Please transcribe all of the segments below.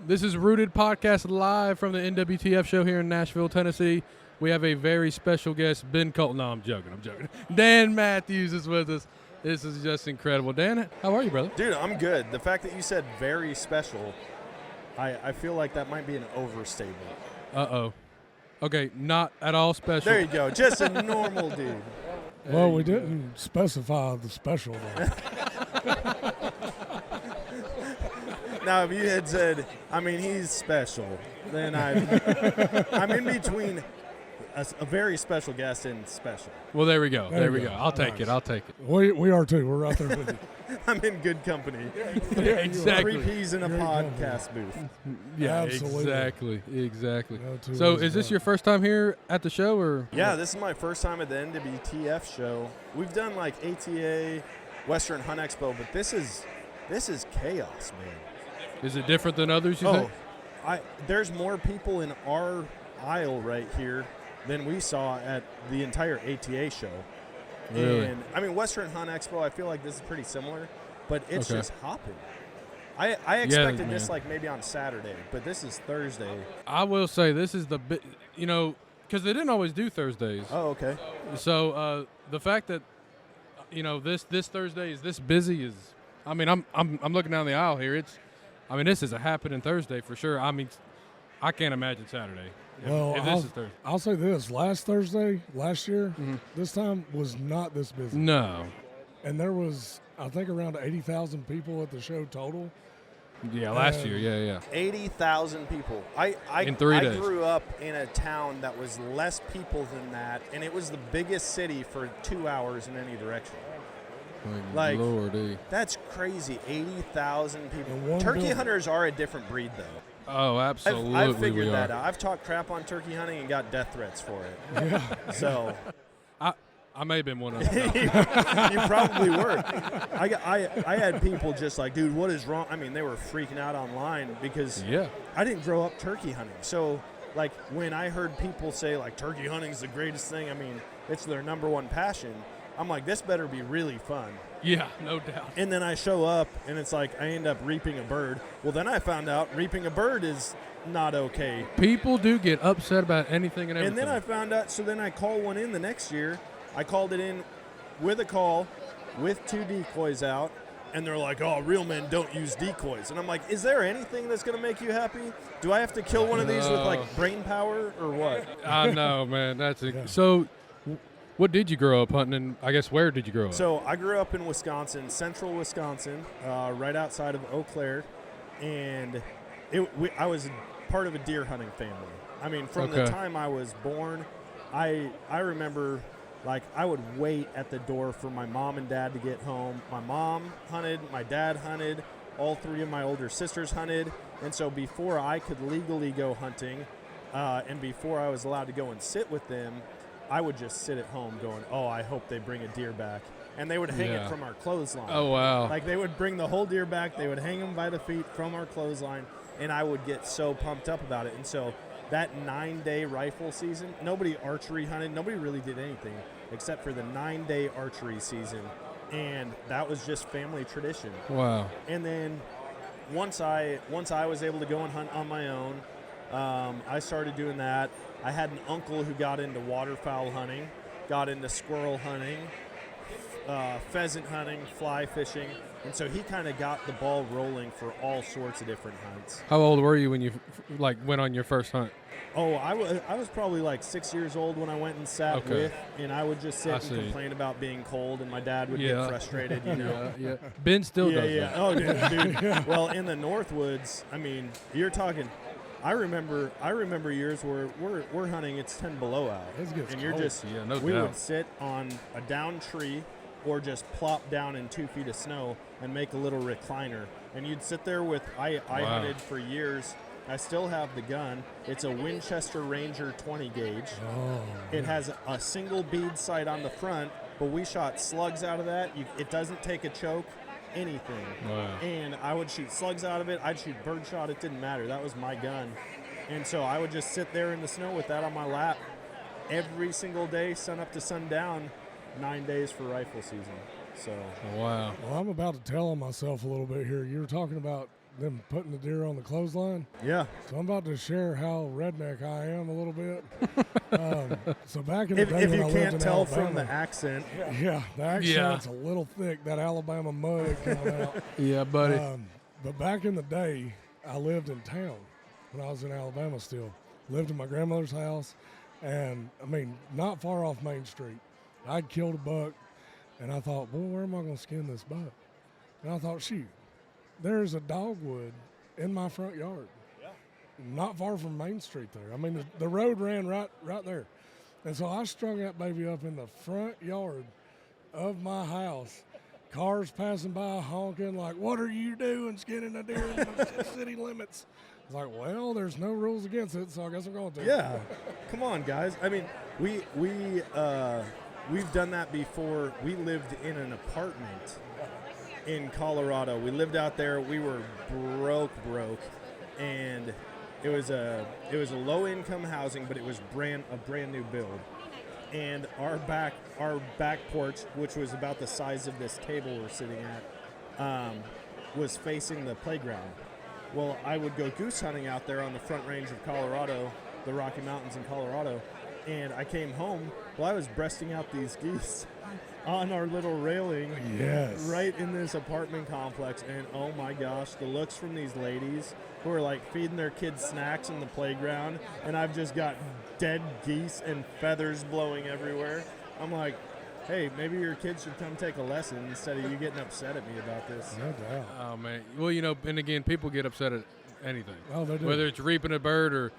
This is Rooted Podcast live from the NWTF show here in Nashville, Tennessee. We have a very special guest, Ben Colton. No, I'm joking. Dan Mathews is with us. This is just incredible. Dan, how are you, brother? Dude, I'm good. The fact that you said very special, I feel like that might be an overstatement. Uh-oh. Okay, not at all special. There you go. Just a normal dude. Well, we didn't specify the special, though. Now, if you had said, I mean, he's special, then I'm in between a very special guest and special. Well, there we go. There we go. go. I'll take it. We are too. We're right there with you. I'm in good company. Yeah, exactly. 3 Ps in a You're in podcast booth. Yeah, Absolutely. exactly. No two So ways is this about your first time here at the show, or? Yeah, this is my first time at the NWTF show. We've done like ATA, Western Hunt Expo, but this is chaos, man. Is it different than others, you think? There's more people in our aisle right here than we saw at the entire ATA show. Really? And I mean, Western Hunt Expo, I feel like this is pretty similar, but it's Okay. just hopping. I expected this man. like maybe on Saturday, but this is Thursday. I will say this is the because they didn't always do Thursdays. Oh, okay. So the fact that this Thursday is this busy is, I mean, I'm looking down the aisle here. This is a happening Thursday for sure. I mean, I can't imagine Saturday. Well, if this is Thursday. I'll say this. Last Thursday, last year, Mm-hmm. this time was not this busy. No. And there was, I think, around 80,000 people at the show total. Yeah, last year. Yeah. 80,000 people. In 3 days. I grew up in a town that was less people than that, and it was the biggest city for 2 hours in any direction. Like, Lordy. That's crazy. 80,000 And people. one Turkey building. hunters are a different breed, though. Oh, absolutely. I've figured we that are. out. I've talked crap on turkey hunting and got death threats for it. Yeah. So I may have been one of them. you probably were. I had people just like, dude, what is wrong? I mean, they were freaking out online because Yeah. I didn't grow up turkey hunting. So, like, when I heard people say, like, turkey hunting is the greatest thing, I mean, it's their number one passion. I'm like, this better be really fun. Yeah, no doubt. And then I show up, and it's like I end up reaping a bird. Well, then I found out reaping a bird is not okay. People do get upset about anything and everything. And then I found out, so then I call one in the next year. I called it in with a call, with 2 decoys out, and they're like, oh, real men don't use decoys. And I'm like, is there anything that's going to make you happy? Do I have to kill one of these with, like, brain power or what? I know, man. Yeah. So what did you grow up hunting, and I guess where did you grow up? So I grew up in Wisconsin, central Wisconsin, right outside of Eau Claire, and I was part of a deer hunting family. I mean, from the Okay. time I was born, I remember, like, I would wait at the door for my mom and dad to get home. My mom hunted, my dad hunted, all 3 of my older sisters hunted, and so before I could legally go hunting, and before I was allowed to go and sit with them, I would just sit at home going, oh, I hope they bring a deer back. And they would hang Yeah. it from our clothesline. Oh, wow. Like, they would bring the whole deer back. They would hang him by the feet from our clothesline, and I would get so pumped up about it. And so that 9-day rifle season, nobody archery hunted. Nobody really did anything except for the 9-day archery season. And that was just family tradition. Wow. And then once I was able to go and hunt on my own, I started doing that. I had an uncle who got into waterfowl hunting, got into squirrel hunting, pheasant hunting, fly fishing, and so he kind of got the ball rolling for all sorts of different hunts. How old were you when you went on your first hunt? Oh, I was probably like 6 years old when I went and sat Okay. with, and I would just sit I and see. complain about being cold, and my dad would Yeah. get frustrated, you know. Yeah. Ben still does that. Oh, dude. Well, in the Northwoods, I mean, you're talking. I remember years where we're hunting. It's 10 below out, It gets and you're cold. just. Yeah, no we doubt. would sit on a down tree, or just plop down in 2 feet of snow and make a little recliner, and you'd sit there with. I Wow. hunted for years. I still have the gun. It's a Winchester Ranger 20 gauge. Oh, It has a single bead sight on the front, but we shot slugs out of that. It doesn't take a choke, anything. Wow. And I would shoot slugs out of it. I'd shoot birdshot. It didn't matter. That was my gun. And so I would just sit there in the snow with that on my lap every single day, sun up to sundown, 9 days for rifle season. So Wow. well, I'm about to tell on myself a little bit here. You were talking about them putting the deer on the clothesline. Yeah. So I'm about to share how redneck I am a little bit. So back in the day If when you I lived can't in tell Alabama, from the accent. yeah, the accent's a little thick. That Alabama mud coming out. Yeah, buddy. But back in the day, I lived in town when I was in Alabama still. Lived in my grandmother's house, and, I mean, not far off Main Street. I'd killed a buck, and I thought, boy, where am I going to skin this buck? And I thought, shoot, there's a dogwood in my front yard. Yeah. Not far from Main Street there. I mean, the road ran right there. And so I strung that baby up in the front yard of my house. Cars passing by honking like, what are you doing skinning a deer in the city limits? It's like, well, there's no rules against it, so I guess I'm going to. Yeah. Come on, guys. I mean, we've done that before. We lived in an apartment in Colorado. We lived out there. We were broke, and it was a low-income housing, but it was a brand new build. And our back porch, which was about the size of this table we're sitting at, was facing the playground. Well, I would go goose hunting out there on the Front Range of Colorado, the Rocky Mountains in Colorado, and I came home. Well, I was breasting out these geese on our little railing, right in this apartment complex, and oh my gosh, the looks from these ladies who are like feeding their kids snacks in the playground, and I've just got dead geese and feathers blowing everywhere. I'm like, hey, maybe your kids should come take a lesson instead of you getting upset at me about this. No doubt. Oh, man. Well, and again, people get upset at anything. Oh, they do. Whether it's reaping a bird or,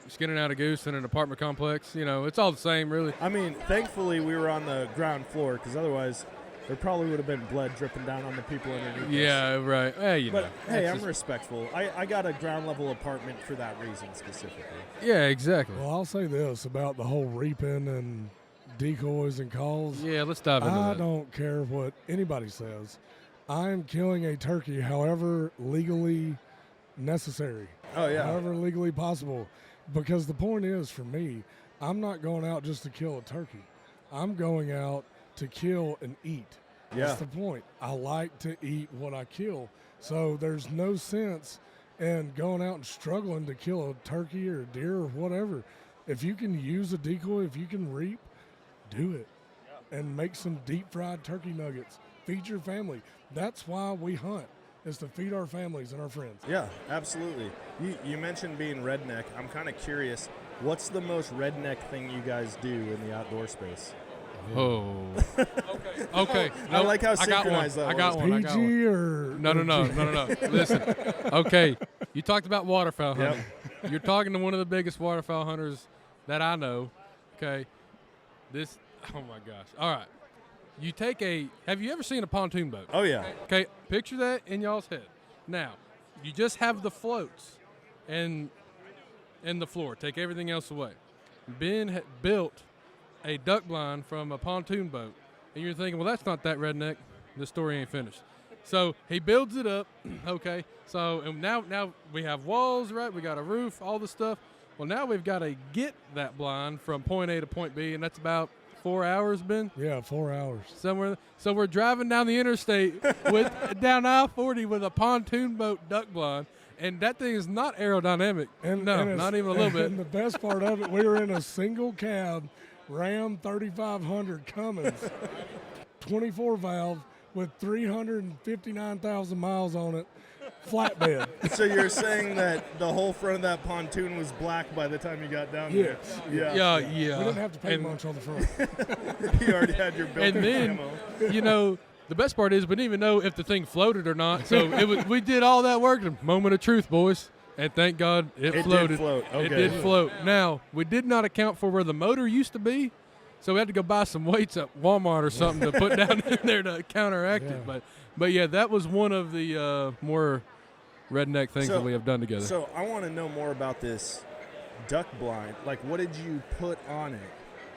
skinning out a goose in an apartment complex, it's all the same, really. I mean, thankfully we were on the ground floor, because otherwise there probably would have been blood dripping down on the people underneath Yeah, us. right. Hey, But, hey, I'm respectful. I got a ground-level apartment for that reason specifically. Yeah, exactly. Well, I'll say this about the whole reaping and decoys and calls. Yeah, let's dive into I that. don't care what anybody says. I'm killing a turkey however legally necessary. Oh, yeah. However legally possible. Because the point is, for me, I'm not going out just to kill a turkey. I'm going out to kill and eat. Yeah. That's the point. I like to eat what I kill. So there's no sense in going out and struggling to kill a turkey or a deer or whatever. If you can use a decoy, if you can reap, do it. And make some deep fried turkey nuggets. Feed your family. That's why we hunt, is to feed our families and our friends. Yeah, absolutely. You mentioned being redneck. I'm kind of curious, what's the most redneck thing you guys do in the outdoor space? Oh. Okay. I like how I got one. synchronized that I got was. one. PG or No. Listen. Okay. You talked about waterfowl hunting. Yep. You're talking to one of the biggest waterfowl hunters that I know. Okay. Oh my gosh. All right. You take have you ever seen a pontoon boat? Oh, yeah. Okay. Picture that in y'all's head. Now, you just have the floats and the floor. Take everything else away. Ben had built a duck blind from a pontoon boat. And you're thinking, well, that's not that redneck. The story ain't finished. So he builds it up, okay. So and now we have walls, right? We got a roof, all the stuff. Well, now we've got to get that blind from point A to point B, and that's about 4 hours, Ben? Yeah, 4 hours. Somewhere. So we're driving down the interstate down I-40 with a pontoon boat duck blind, and that thing is not aerodynamic. Not even a little bit. And the best part of it, we were in a single cab Ram 3500 Cummins, 24 valve with 359,000 miles on it, flatbed. So you're saying that the whole front of that pontoon was black by the time you got down there? Yeah. We didn't have to pay much on the front. You already had your built-in And then, ammo. the best part is we didn't even know if the thing floated or not. So we did all that work. Moment of truth, boys. And thank God it floated. Did float. Okay. It did float. Now, we did not account for where the motor used to be, so we had to go buy some weights at Walmart or something to put down in there to counteract it. But yeah, that was one of the more redneck things that we have done together. So I want to know more about this duck blind. Like, what did you put on it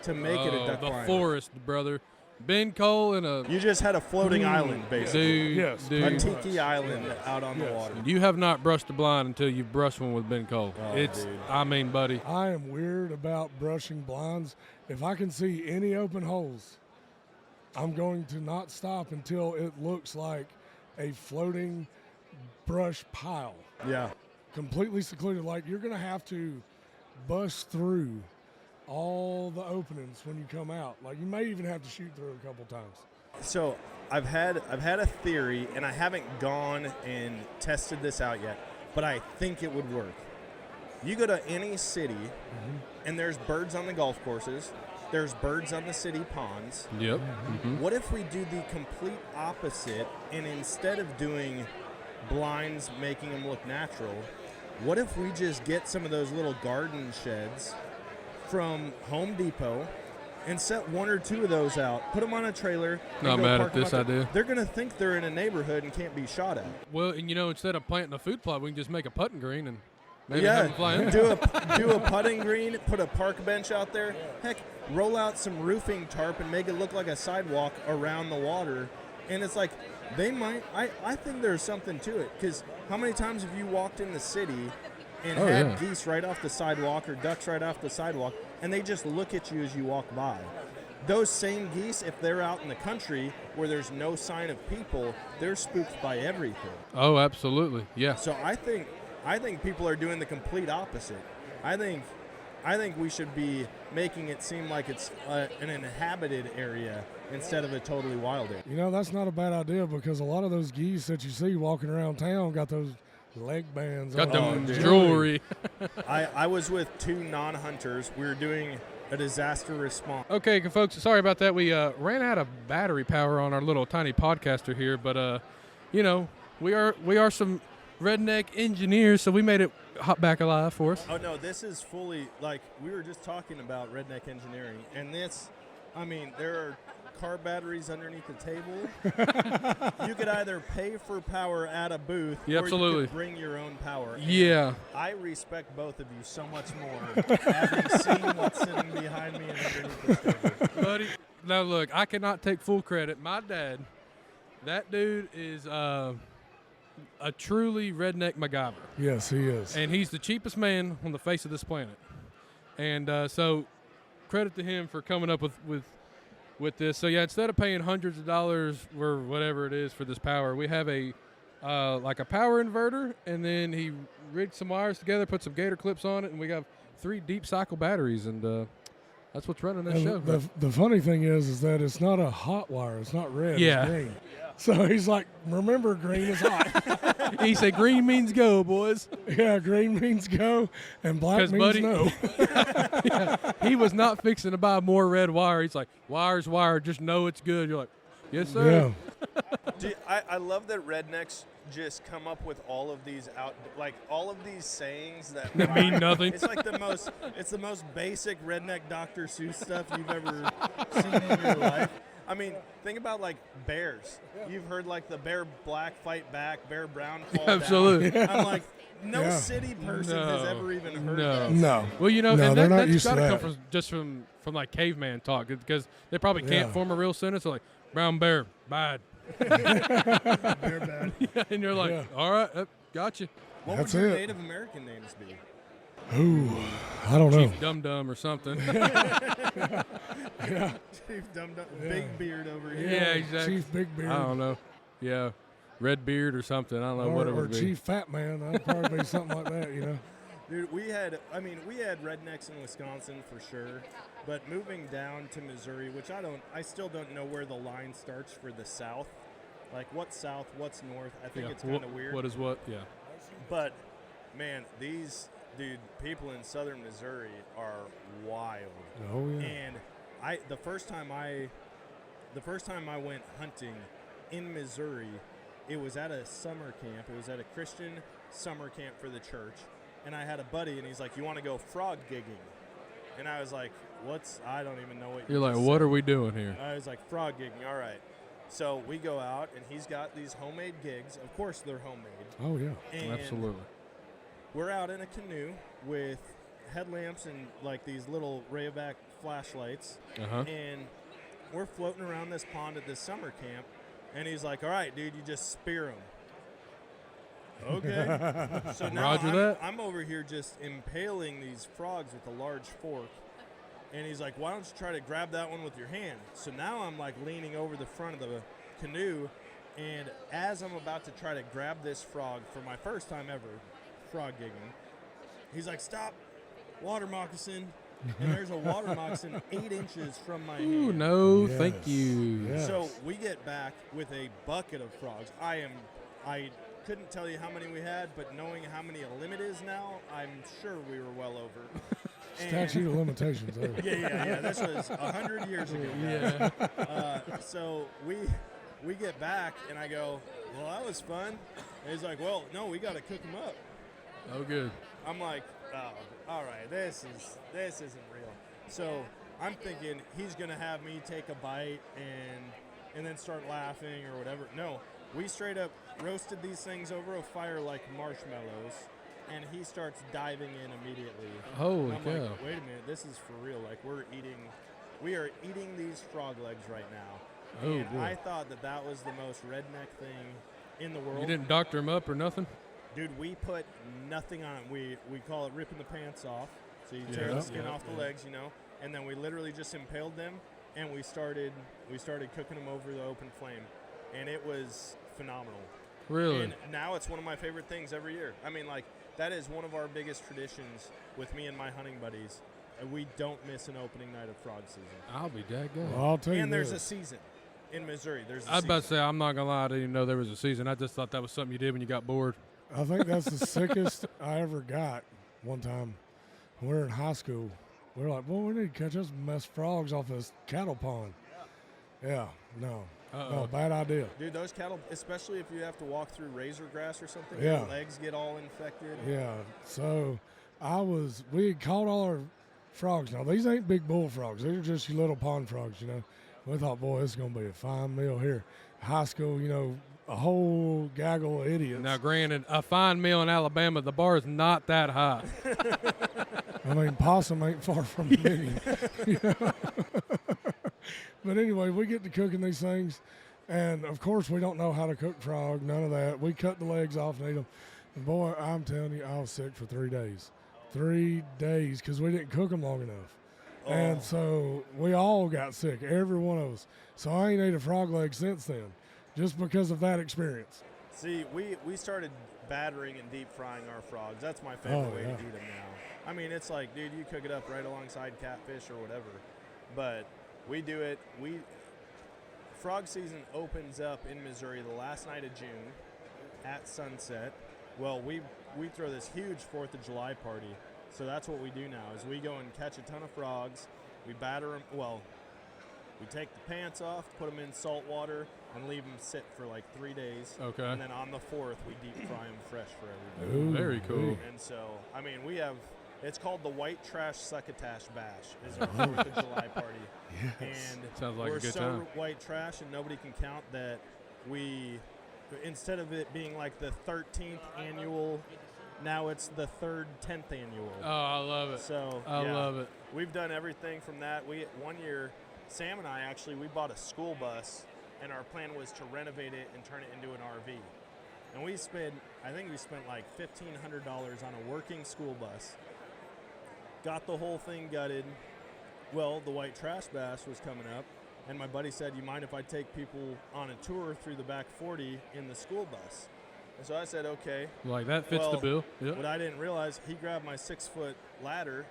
to make it a duck blind? The forest, brother. Ben Cole and a... You just had a floating island, basically. Dude. A tiki island out on the water. You have not brushed a blind until you've brushed one with Ben Cole. Dude. I mean, buddy. I am weird about brushing blinds. If I can see any open holes, I'm going to not stop until it looks like a floating brush pile, Yeah. completely secluded. Like, you're going to have to bust through all the openings when you come out. Like, you may even have to shoot through a couple times. So I've had a theory, and I haven't gone and tested this out yet, but I think it would work. You go to any city, and there's birds on the golf courses. There's birds on the city ponds. Yep. What if we do the complete opposite, and instead of doing blinds making them look natural, what if we just get some of those little garden sheds from Home Depot and set one or two of those out, put them on a trailer. Not mad at this idea. They're going to think they're in a neighborhood and can't be shot at. Well, and instead of planting a food plot, we can just make a putting green and maybe have them fly in. do a putting green, put a park bench out there. Heck, roll out some roofing tarp and make it look like a sidewalk around the water. And it's like, they might, I think there's something to it, because how many times have you walked in the city and had geese right off the sidewalk or ducks right off the sidewalk, and they just look at you as you walk by? Those same geese, if they're out in the country where there's no sign of people, they're spooked by everything. Oh, absolutely, yeah. So I think people are doing the complete opposite. I think we should be making it seem like it's an inhabited area instead of a totally wild area. That's not a bad idea, because a lot of those geese that you see walking around town got those leg bands Got on. them jewelry. I was with two non-hunters. We were doing a disaster response. Okay, folks, sorry about that. We ran out of battery power on our little tiny podcaster here, but we are some redneck engineers, so we made it hop back alive for us. Oh no, this is fully, like, we were just talking about redneck engineering, and there are car batteries underneath the table. You could either pay for power at a booth, or absolutely. you could bring your own power. Yeah. I respect both of you so much more, having seen what's sitting behind me and underneath this table. Buddy, now look, I cannot take full credit. My dad, that dude is a truly redneck MacGyver. Yes, he is. And he's the cheapest man on the face of this planet. And so credit to him for coming up with this. So, yeah, instead of paying hundreds of dollars or whatever it is for this power, we have a power inverter, and then he rigged some wires together, put some gator clips on it, and we got 3 deep cycle batteries, and that's what's running this show. The funny thing is that it's not a hot wire. It's not red. Yeah. It's green. So he's like, remember, green is hot. He said, green means go, boys. Yeah, green means go, and black means buddy, no. Yeah, he was not fixing to buy more red wire. He's like, wire's wire. Just know it's good. You're like, yes, sir. Yeah. I love that rednecks just come up with all of these all of these sayings that mean nothing. It's like the most basic redneck Dr. Seuss stuff you've ever seen in your life. I mean, think about, like, bears. You've heard, like, the bear black fight back, bear brown fall Absolutely. down. I'm like, no city person has ever even heard that. No. Well, No, and they're not that's used to got to that. come from like caveman talk, because they probably can't form a real sentence. They're like, brown bear, bad. Bear bad. Yeah, and you're like, all right, gotcha. What That's would your it. Native American names be? Ooh, I don't know. Chief Dum Dum or something. Yeah. Chief Dum Dum, Big Beard over here. Yeah, exactly. Chief Big Beard. I don't know. Yeah, Red Beard or something. I don't know what it Or would be. Chief Fat Man. That'd probably be something like that, Dude, we had rednecks in Wisconsin for sure, but moving down to Missouri, which I still don't know where the line starts for the South. Like, what's South, what's North? I think it's kind of weird. What is what? Yeah. But, man, people in southern Missouri are wild. Oh, yeah. And the first time I went hunting in Missouri, it was at a summer camp. It was at a Christian summer camp for the church. And I had a buddy, and he's like, "You want to go frog gigging?" And I was like, I don't even know what You're like, what are we doing here? I was like, frog gigging, all right. So we go out, and he's got these homemade gigs. Of course, they're homemade. Oh, yeah. And Absolutely. we're out in a canoe with headlamps and, like, these little Rayovac flashlights. Uh-huh. And we're floating around this pond at this summer camp. And he's like, all right, dude, you just spear them. Okay. So now I'm over here just impaling these frogs with a large fork. And he's like, why don't you try to grab that one with your hand? So now I'm, like, leaning over the front of the canoe, And as I'm about to try to grab this frog for my first time ever frog gigging, he's like, stop, water moccasin. And there's a water moccasin 8 inches from my Ooh, hand. no, Yes. thank you. Yes. So we get back with a bucket of frogs. I couldn't tell you how many we had, but knowing how many a limit is now, I'm sure we were well over. Statute of limitations. There. Yeah. This was 100 years ago. Yeah. So we get back, and I go, well, that was fun. And he's like, well, no, we got to cook them up. Oh, good. I'm like, oh, all right, this isn't real. So I'm thinking he's gonna have me take a bite and then start laughing or whatever. No, we straight up roasted these things over a fire like marshmallows, and he starts diving in immediately. Holy I'm cow. like, wait a minute, this is for real. Like we are eating these frog legs right now. Oh, And boy. I thought that was the most redneck thing in the world. You didn't doctor him up or nothing? Dude, we put nothing on it. We call it ripping the pants off. So you tear Yeah, the skin yeah, off the yeah. legs, and then we literally just impaled them, and we started cooking them over the open flame, and it was phenomenal. Really? And now it's one of my favorite things every year. I mean, like, that is one of our biggest traditions with me and my hunting buddies. And we don't miss an opening night of frog season. I'll be daggone. Well, I'll tell you And there's a this. season in Missouri. There's a I was about to season. say, I'm not going to lie, I didn't even know there was a season. I just thought that was something you did when you got bored. I think that's the sickest I ever got one time. We were in high school. We were like, well, we need to catch us some mess frogs off this cattle pond. Yeah, no, Uh-oh. bad idea. Dude, those cattle, especially if you have to walk through razor grass or something, Yeah. your legs get all infected. Yeah, so we had caught all our frogs. Now, these ain't big bullfrogs. These are just your little pond frogs, We thought, boy, this is going to be a fine meal here. High school, a whole gaggle of idiots. Now, granted, a fine meal in Alabama, the bar is not that high. I mean, possum ain't far from me. But anyway, we get to cooking these things, and of course, we don't know how to cook frog, none of that. We cut the legs off and eat them. And boy, I'm telling you, I was sick for 3 days. 3 days, because we didn't cook them long enough. Oh. And so we all got sick, every one of us. So I ain't ate a frog leg since then, just because of that experience. See, we started battering and deep frying our frogs. That's my favorite Oh, way yeah. to eat them now. I mean, it's like, dude, you cook it up right alongside catfish or whatever. But we do it. Frog season opens up in Missouri the last night of June at sunset. Well, we throw this huge 4th of July party. So that's what we do now is we go and catch a ton of frogs. We batter them. Well, we take the pants off, put them in salt water, and leave them sit for like 3 days. Okay. And then on the 4th, we deep fry them fresh for everybody. Ooh, Very cool. And so, I mean, it's called the White Trash Succotash Bash is our 4th of July party. Yes. And Sounds like a we're good so time. white trash and nobody can count that instead of it being like the 13th annual, now it's the 10th annual. Oh, I love it. So I yeah, love it. We've done everything from that. One year, Sam and I we bought a school bus, and our plan was to renovate it and turn it into an RV. And I think we spent like $1,500 on a working school bus. Got the whole thing gutted. Well, the White Trash Bash was coming up, and my buddy said, you mind if I take people on a tour through the back 40 in the school bus? And so I said, okay. Like, that fits the Well, bill. Yep. What I didn't realize, he grabbed my 6-foot ladder,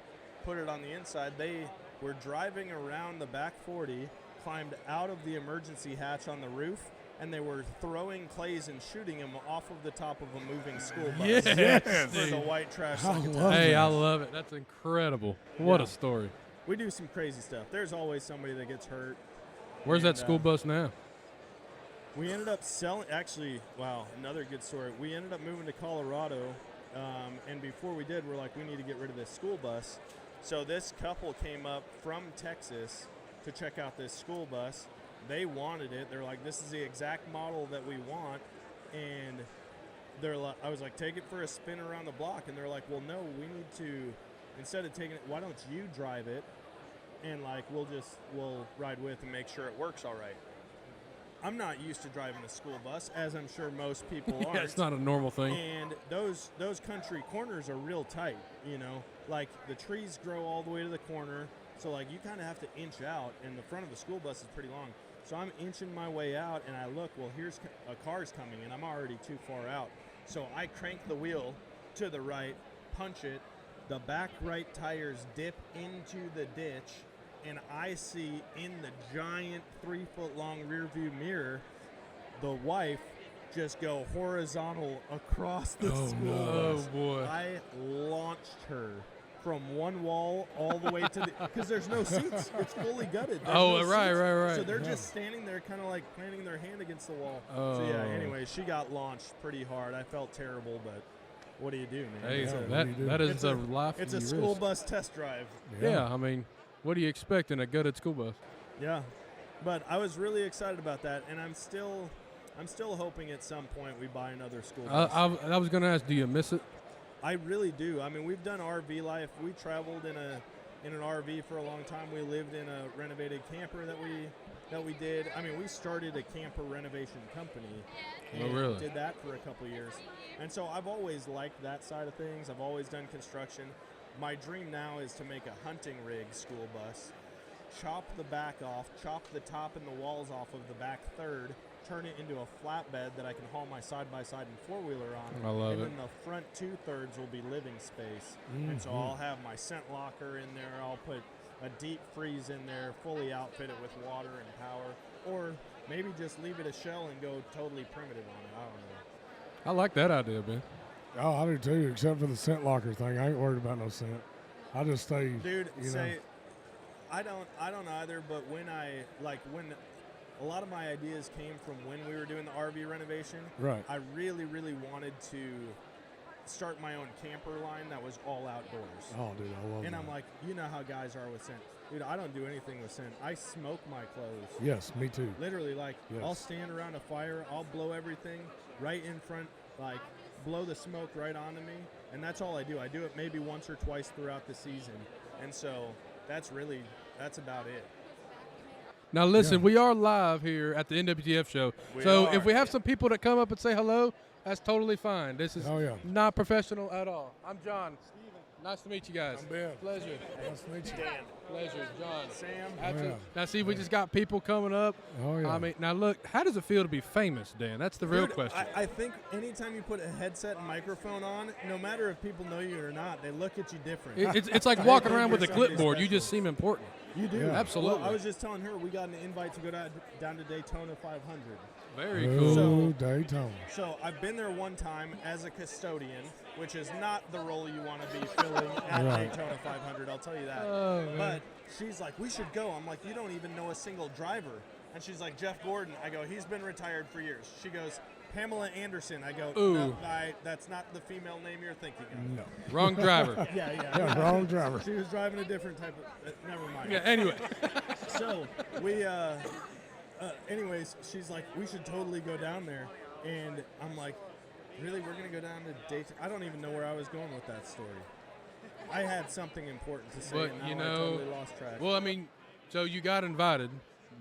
put it on the inside. They were driving around the back 40, climbed out of the emergency hatch on the roof, and they were throwing clays and shooting them off of the top of a moving school bus Yes, for the dude. White Trash I Succotash. love Hey, that. I love it. That's incredible. What Yeah. a story. We do some crazy stuff. There's always somebody that gets hurt. Where's that And, school bus now? We ended up selling, another good story. We ended up moving to Colorado, and before we did, we're like, we need to get rid of this school bus. So this couple came up from Texas to check out this school bus. They wanted it. They're like, this is the exact model that we want. And I was like, take it for a spin around the block. And they're like, well, no, we need to, instead of taking it, why don't you drive it? And like, we'll ride with and make sure it works all right. I'm not used to driving a school bus, as I'm sure most people aren't. Yeah, it's not a normal thing. And those country corners are real tight, Like, the trees grow all the way to the corner, so, like, you kind of have to inch out, and the front of the school bus is pretty long. So I'm inching my way out, and I look, well, here's a car's coming, and I'm already too far out. So I crank the wheel to the right, punch it. The back right tires dip into the ditch, and I see in the giant 3-foot-long rear view mirror the wife just go horizontal across the school bus. Oh, boy. I launched her from one wall all the way to the, because there's no seats. It's fully gutted. There's no right. So they're just standing there kind of like planting their hand against the wall. Oh. So yeah, anyway, she got launched pretty hard. I felt terrible, but what do you do, man? Hey, It's that is a life It's you a school risk. bus test drive. Yeah, I mean, what do you expect in a gutted school bus? Yeah, but I was really excited about that, and I'm still hoping at some point we buy another school bus. I was going to ask, do you miss it? I really do. I mean, we've done RV life. We traveled in an RV for a long time. We lived in a renovated camper that we did. I mean, we started a camper renovation company and really? did that for a couple of years. And so I've always liked that side of things. I've always done construction. My dream now is to make a hunting rig school bus, chop the back off, chop the top and the walls off of the back third, turn it into a flatbed that I can haul my side-by-side and four-wheeler on. I love and it. then the front 2/3 will be living space. And so I'll have my scent locker in there. I'll put a deep freeze in there, fully outfit it with water and power. Or maybe just leave it a shell and go totally primitive on it. I don't know. I like that idea, Ben. Oh, I do too, except for the scent locker thing. I ain't worried about no scent. I just stay, Dude, you know. I don't either, but when a lot of my ideas came from when we were doing the RV renovation. Right. I really, really wanted to start my own camper line that was all outdoors. Oh, dude, I love And that. I'm like, you know how guys are with scent. Dude, I don't do anything with scent. I smoke my clothes. Yes, me too. Literally, like, Yes. I'll stand around a fire, I'll blow everything right in front, like, blow the smoke right onto me, and that's all I do. I do it maybe once or twice throughout the season, and so that's about it. Now, listen, Yeah. we are live here at the NWTF show. We so are. if we have some people that come up and say hello, that's totally fine. This is Oh, yeah. not professional at all. I'm John. Nice to meet you guys. I'm Ben. Pleasure. Nice to meet you. Dan, Pleasure, John. Sam, Absolutely. Yeah. Now, see, we just got people coming up. Oh, yeah. I mean, now look, how does it feel to be famous, Dan? That's the real Dude, question. I think anytime you put a headset and microphone on, no matter if people know you or not, they look at you different. It's like walking think around with a you're somebody clipboard. You special. just seem important. You do. Yeah. Absolutely. Well, I was just telling her we got an invite to go down to Daytona 500. Very Oh, cool. So- Daytona. So I've been there one time as a custodian, which is not the role you want to be filling at Right. Daytona 500. I'll tell you that. Oh, man. But she's like, we should go. I'm like, you don't even know a single driver. And she's like, Jeff Gordon. I go, he's been retired for years. She goes, Pamela Anderson. I go, Ooh. no, that's not the female name you're thinking of. No. Wrong driver. Yeah. Yeah, wrong driver. She was driving a different type of. Never mind. Yeah, anyway. So we, anyways, she's like, we should totally go down there, and I'm like, really, we're gonna go down to Daytona? I don't even know where I was going with that story. I had something important to say, But, and now you I know, totally lost track. Well, I mean, so you got invited.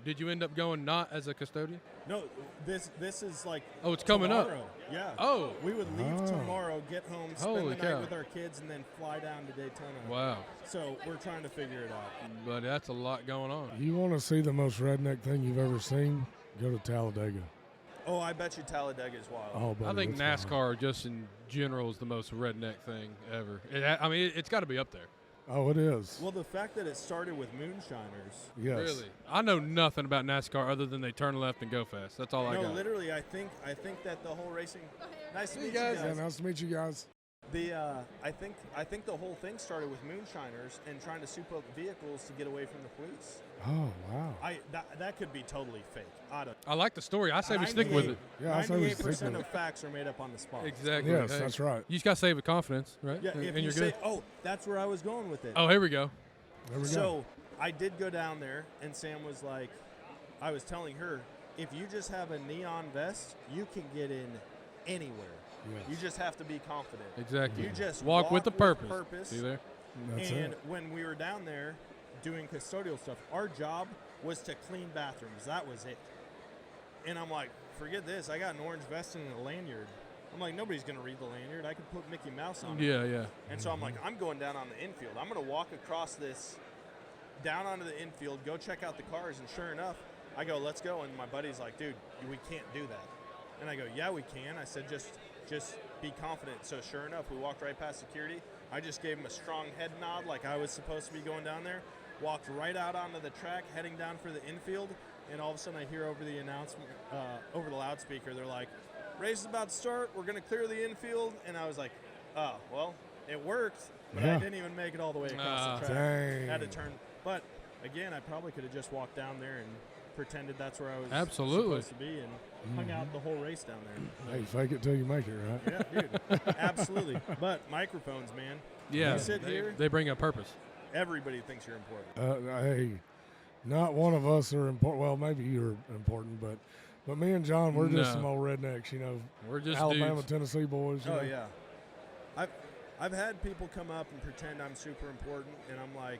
Did you end up going not as a custodian? No, this is like. Oh, it's coming up. tomorrow. Yeah. Oh. We would leave Oh. tomorrow, get home, spend Holy the night cow. with our kids, and then fly down to Daytona. Wow. So we're trying to figure it out. But that's a lot going on. You want to see the most redneck thing you've ever seen? Go to Talladega. Oh, I bet you Talladega is wild. Oh, I buddy, think it's wild. NASCAR just in general is the most redneck thing ever. I mean, it's got to be up there. Oh, it is. Well, the fact that it started with moonshiners. Yes. Really? I know nothing about NASCAR other than they turn left and go fast. That's all I No, got. literally, I think that the whole racing. Nice to meet you guys. guys. Yeah, nice to meet you guys. I think the whole thing started with moonshiners and trying to soup up vehicles to get away from the police. Oh, wow. That could be totally fake. I don't. I like the story. I say we stick with it. Yeah, I say we stick 98% with of it. facts are made up on the spot. Exactly. Yes, Hey, that's right. You just got to say it with confidence, right? Yeah, and if you're you good. say, "Oh, that's where I was going with it." Oh, here we go. There we go. So I did go down there, and Sam was like, I was telling her, if you just have a neon vest, you can get in anywhere. Yes. You just have to be confident. Exactly. You just walk with the purpose. purpose. See there? That's And it. when we were down there doing custodial stuff, our job was to clean bathrooms. That was it. And I'm like, forget this. I got an orange vest and a lanyard. I'm like, nobody's going to read the lanyard. I could put Mickey Mouse on it. Yeah, yeah. And so I'm like, I'm going down on the infield. I'm going to walk across this, down onto the infield, go check out the cars. And sure enough, I go, let's go. And my buddy's like, dude, we can't do that. And I go, yeah, we can. I said, just be confident. So sure enough, we walked right past security. I just gave him a strong head nod like I was supposed to be going down there. Walked right out onto the track, heading down for the infield. And all of a sudden I hear over the announcement, over the loudspeaker, they're like, race is about to start. We're going to clear the infield. And I was like, oh, well, it worked. But I didn't even make it all the way across the track. Dang. Had to turn. But again, I probably could have just walked down there and pretended that's where I was Absolutely. supposed to be and hung out the whole race down there. Hey, fake it till you make it, right? Yeah, dude. Absolutely. But microphones, man. Yeah, You sit here, they bring a purpose. everybody thinks you're important. Hey, not one of us are important. Well, maybe you're important, but me and John, we're just No. some old rednecks, you know. We're just Alabama, dudes. Tennessee boys. you Oh know. yeah. I've had people come up and pretend I'm super important, and I'm like,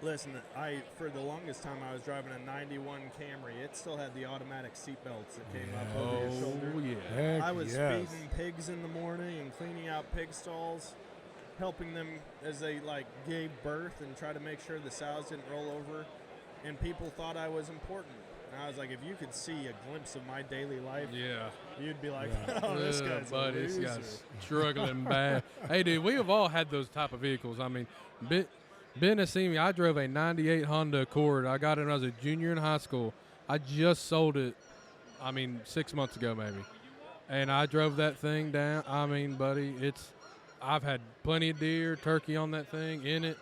listen, for the longest time I was driving a 91 Camry. It still had the automatic seat belts that came up over your shoulder. Oh, yeah. Heck I was yes. feeding pigs in the morning and cleaning out pig stalls, helping them as they like gave birth and try to make sure the sows didn't roll over. And people thought I was important. And I was like, if you could see a glimpse of my daily life, Yeah. you'd be like, oh, this guy's a buddy, this loser. guy's struggling bad. Hey, dude, we have all had those type of vehicles. I mean, Ben has seen me. I drove a 98 Honda Accord. I got it when I was a junior in high school. I just sold it, 6 months ago maybe. And I drove that thing down. I mean, buddy, I've had plenty of deer, turkey on that thing, in it.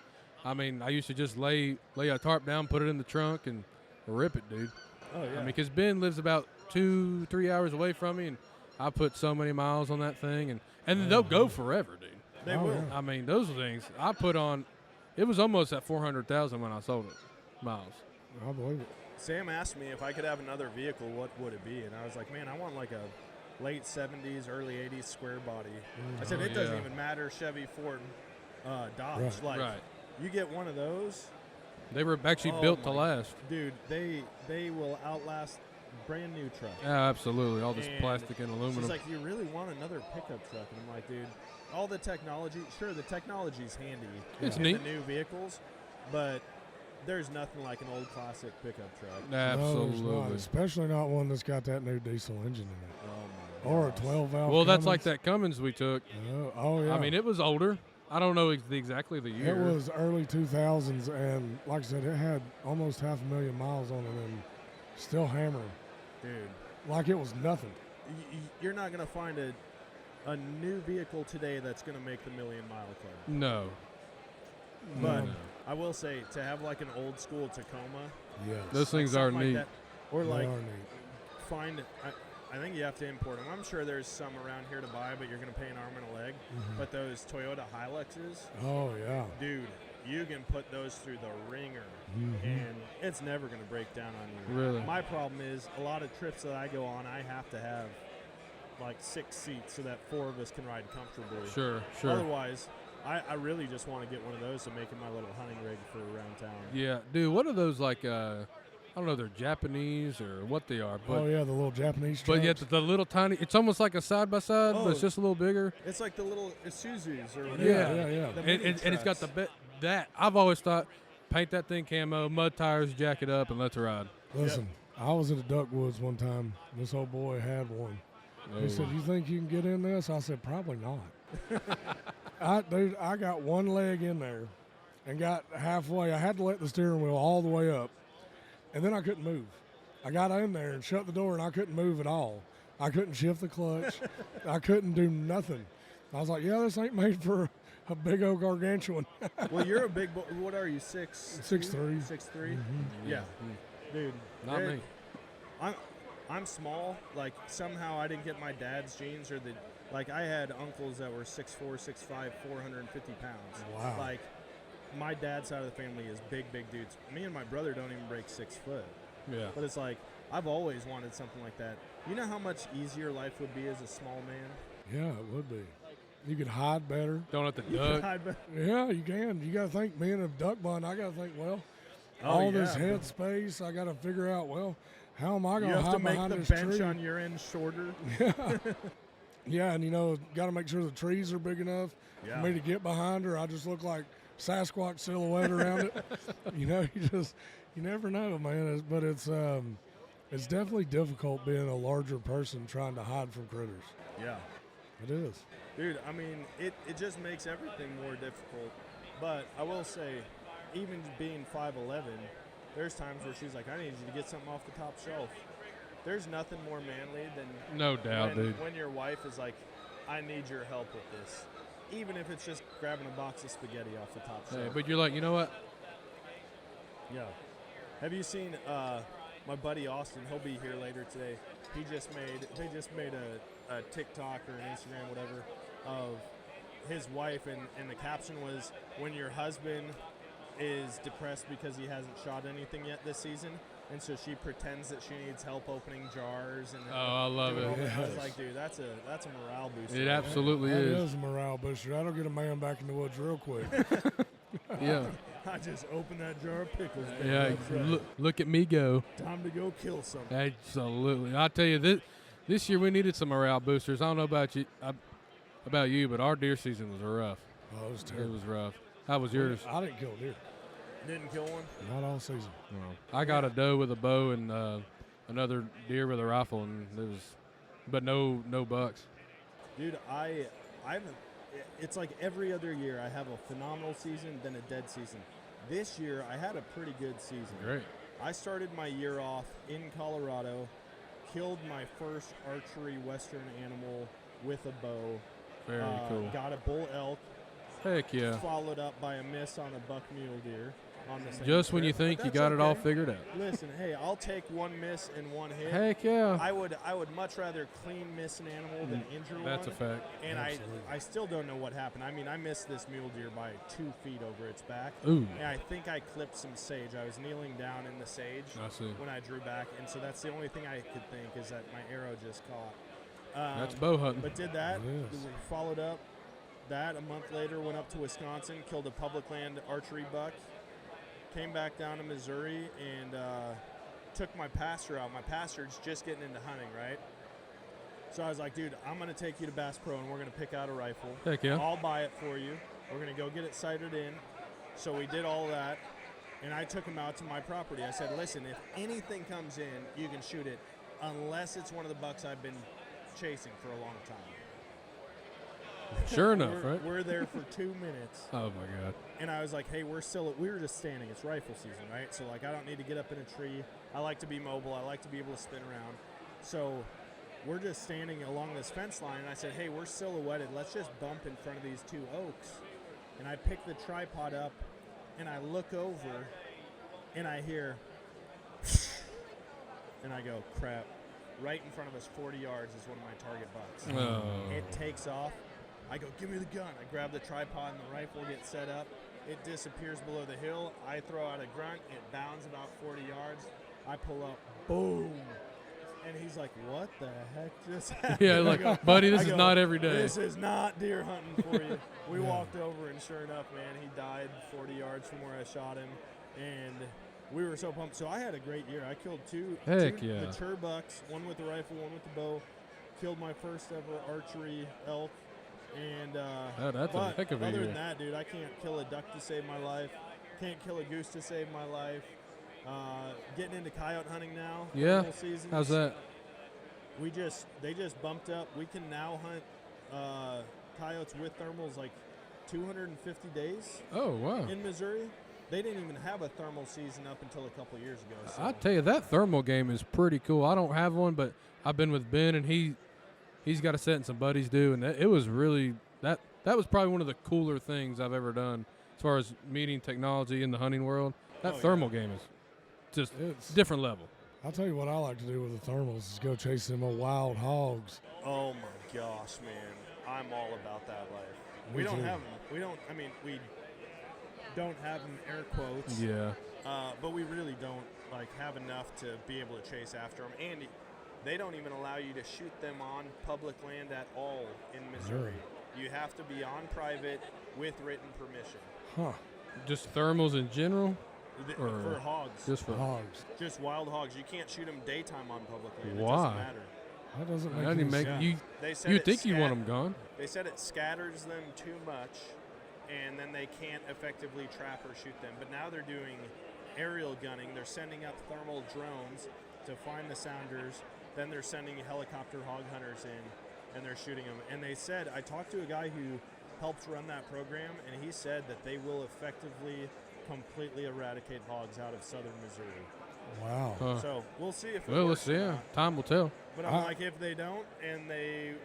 I mean, I used to just lay a tarp down, put it in the trunk, and rip it, dude. Oh, yeah. Because Ben lives about 2-3 hours away from me, and I put so many miles on that thing, and they'll go forever, dude. They Oh, will. yeah. I mean, those things I put on, it was almost at 400,000 when I sold it, miles. I believe it. Sam asked me if I could have another vehicle, what would it be? And I was like, man, I want like a late 70s, early 80s square body. I said, Oh, it doesn't yeah. even matter, Chevy, Ford, Dodge. Right. Like, Right. you get one of those, They were actually Oh, built to my- last. dude, they will outlast brand new truck. Yeah, absolutely. All this And plastic and aluminum. She's like, you really want another pickup truck? And I'm like, dude, all the technology, sure, the technology's handy It's in neat. the new vehicles, but there's nothing like an old classic pickup truck. No, there's Absolutely. not, especially not one that's got that new diesel engine in it. Oh, my Or a gosh. 12-valve. Well, that's like Cummins. that Cummins we took. Oh, yeah. I mean, it was older. I don't know exactly the year. It was early 2000s, and like I said, it had almost 500,000 miles on it and still hammering. Dude. Like it was nothing. You're not going to find a new vehicle today that's going to make the million-mile club. No. But No. I will say, to have like an old school Tacoma, Yes. Those things are something like neat. that, or They like are neat. find. I think you have to import them. I'm sure there's some around here to buy, but you're going to pay an arm and a leg. Mhm. But those Toyota Hiluxes, Oh, yeah. dude, you can put those through the ringer, Mhm. and it's never going to break down on you. Really? My problem is a lot of trips that I go on, I have to have like 6 seats so that 4 of us can ride comfortably. Sure. Otherwise, I really just want to get one of those to make it my little hunting rig for around town. Yeah, dude. What are those like? I don't know. They're Japanese or what they are, but Oh, yeah, the little Japanese but yet trucks. the little tiny. It's almost like a side by side, but Oh. it's just a little bigger. It's like the little Isuzus or whatever. Yeah. The And, mini and it's got the trucks. that I've always thought, paint that thing camo, mud tires, jack it up, and let's ride. Listen, I was at the Duck Woods one time. This old boy had one. He said, "You think you can get in this?" I said, "Probably not." I got one leg in there and got halfway. I had to let the steering wheel all the way up, and then I couldn't move. I got in there and shut the door, and I couldn't move at all. I couldn't shift the clutch. I couldn't do nothing. I was like, "Yeah, this ain't made for a big old gargantuan." Well, you're a big boy. What are you, 6'3"? 6'3"? Yeah. Dude. Not they're- me. I'm small. Like, somehow I didn't get my dad's genes or the. Like, I had uncles that were 6'4", 6'5", 450 pounds. Wow. Like, my dad's side of the family is big dudes. Me and my brother don't even break 6 foot. Yeah. But it's like, I've always wanted something like that. You know how much easier life would be as a small man? Yeah, it would be. You could hide better. Don't have to You could duck. hide be- Yeah, you can. You got to think, being a duck blind, I got to think, well, Oh, all this yeah. head space, I got to figure out, well, how am I You going to have to hide make behind the this bench tree? on your end shorter. Yeah, and got to make sure the trees are big enough Yeah. for me to get behind her. I just look like Sasquatch silhouette around it. You You never know, man. But it's definitely difficult being a larger person trying to hide from critters. Yeah. It is. Dude, I mean, it just makes everything more difficult. But I will say, even being 5'11", there's times where she's like, I need you to get something off the top shelf. There's nothing more manly than No doubt, dude. when your wife is like, I need your help with this. Even if it's just grabbing a box of spaghetti off the top shelf. Hey, but you're like, you know what? Yeah. Have you seen my buddy Austin? He'll be here later today. They just made a TikTok or an Instagram, whatever, of his wife, and the caption was, when your husband is depressed because he hasn't shot anything yet this season, and so she pretends that she needs help opening jars. And I love it. I was like, dude, that's a morale booster. It absolutely That is. is a morale booster. That'll get a man back in the woods real quick. Yeah. I just opened that jar of pickles. Man. Yeah. That's right. Look at me go. Time to go kill something. Absolutely. I tell you, this year we needed some morale boosters. I don't know about you, but our deer season was rough. Oh, it was It terrible. was rough. How was yours? I didn't kill deer. Didn't kill one? Not all season. No. I got a doe with a bow and another deer with a rifle, and but no bucks. Dude, I haven't. It's like every other year I have a phenomenal season, then a dead season. This year I had a pretty good season. Great. I started my year off in Colorado, killed my first archery western animal with a bow. Very cool. Got a bull elk, Heck yeah. followed up by a miss on a buck mule deer on the same Just when trip. you think But you that's got it all okay. figured out. Listen, hey, I'll take one miss and one hit. Heck yeah. I would much rather clean miss an animal than injure one. That's a fact. And Absolutely. I still don't know what happened. I mean, I missed this mule deer by 2 feet over its back. Ooh. And I think I clipped some sage. I was kneeling down in the sage I see. when I drew back, and so that's the only thing I could think is that my arrow just caught. That's bow hunting. But did that. It is. We followed up that a month later, went up to Wisconsin, killed a public land archery buck, came back down to Missouri, and took my pastor out. My pastor's just getting into hunting, right? So I was like, dude, I'm going to take you to Bass Pro, and we're going to pick out a rifle. Heck yeah. I'll buy it for you. We're going to go get it sighted in. So we did all that, and I took him out to my property. I said, listen, if anything comes in, you can shoot it, unless it's one of the bucks I've been chasing for a long time. Sure enough, right? We're there for 2 minutes. Oh my God. And I was like, hey, we were just standing. It's rifle season, right? So, like, I don't need to get up in a tree. I like to be mobile. I like to be able to spin around. So we're just standing along this fence line. And I said, hey, we're silhouetted. Let's just bump in front of these 2 oaks. And I pick the tripod up, and I look over, and I hear, and I go, crap. Right in front of us, 40 yards, is one of my target bucks. Oh. It takes off. I go, give me the gun. I grab the tripod and the rifle gets set up. It disappears below the hill. I throw out a grunt. It bounds about 40 yards. I pull up, boom. And he's like, what the heck just happened? Yeah, I like, go- buddy, this I is go, not every day. This is not deer hunting for you. We walked over, and sure enough, man, he died 40 yards from where I shot him. And we were so pumped. So I had a great year. I killed two Heck yeah. mature bucks, one with the rifle, one with the bow. Killed my first ever archery elk. And That's a but heck of a other year. than that, dude, I can't kill a duck to save my life. Can't kill a goose to save my life. Getting into coyote hunting now. Yeah. Full seasons. How's that? They just bumped up. We can now hunt coyotes with thermals like 250 days Oh, wow. in Missouri. They didn't even have a thermal season up until a couple years ago. So. I tell you, that thermal game is pretty cool. I don't have one, but I've been with Ben, and he's got a set and some buddies do, and it was really that was probably one of the cooler things I've ever done as far as meeting technology in the hunting world. That Oh, thermal game is just It's different level. I'll tell you what I like to do with the thermals is go chase them wild hogs. Oh my gosh, man! I'm all about that life. We Me don't too. have them. We don't have them, air quotes. Yeah. But we really don't have enough to be able to chase after them. And they don't even allow you to shoot them on public land at all in Missouri. You have to be on private with written permission. Huh. Just thermals in general? Or For hogs. Just for Hogs. Just wild hogs. You can't shoot them daytime on public land. It Why? doesn't matter. That doesn't I make didn't any make sense. Yeah. They said you it think you want them gone? They said it scatters them too much, and then they can't effectively trap or shoot them. But now they're doing aerial gunning. They're sending up thermal drones to find the sounders. Then they're sending helicopter hog hunters in, and they're shooting them. And they said, I talked to a guy who helps run that program, and he said that they will effectively completely eradicate hogs out of southern Missouri. Wow. So we'll see if it Well, works let's see. or not. Time will tell. But I'm like, if they don't and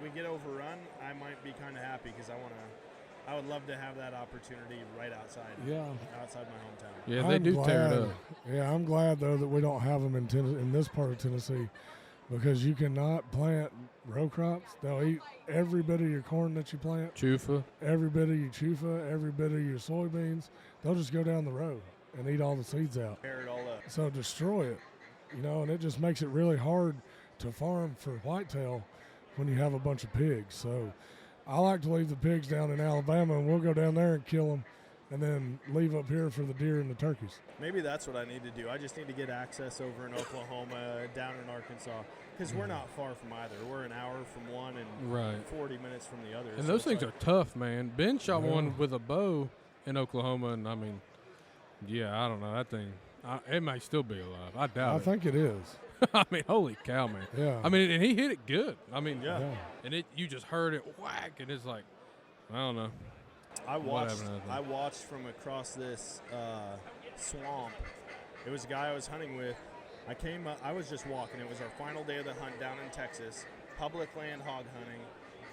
we get overrun, I might be kind of happy because I would love to have that opportunity right outside my hometown. Yeah, they do tear it up. Yeah, I'm glad though that we don't have them in this part of Tennessee, because you cannot plant row crops. They'll eat every bit of your corn that you plant, Chufa. every bit of your chufa, every bit of your soybeans. They'll just go down the road and eat all the seeds out. Tear it all up. So destroy it, and it just makes it really hard to farm for whitetail when you have a bunch of pigs. So I like to leave the pigs down in Alabama, and we'll go down there and kill them, and then leave up here for the deer and the turkeys. Maybe that's what I need to do. I just need to get access over in Oklahoma, down in Arkansas, because we're not far from either. We're an hour from one and 40 minutes from the other. And those things are tough, man. Ben shot one with a bow in Oklahoma, and I mean, I don't know. That thing, it might still be alive. I doubt it. I think it is. I mean, holy cow, man. Yeah. I mean, and he hit it good. I mean, Yeah. and you just heard it whack, and it's like, I don't know. I watched from across this swamp. It was a guy I was hunting with. I came up, I was just walking. It was our final day of the hunt down in Texas, public land hog hunting.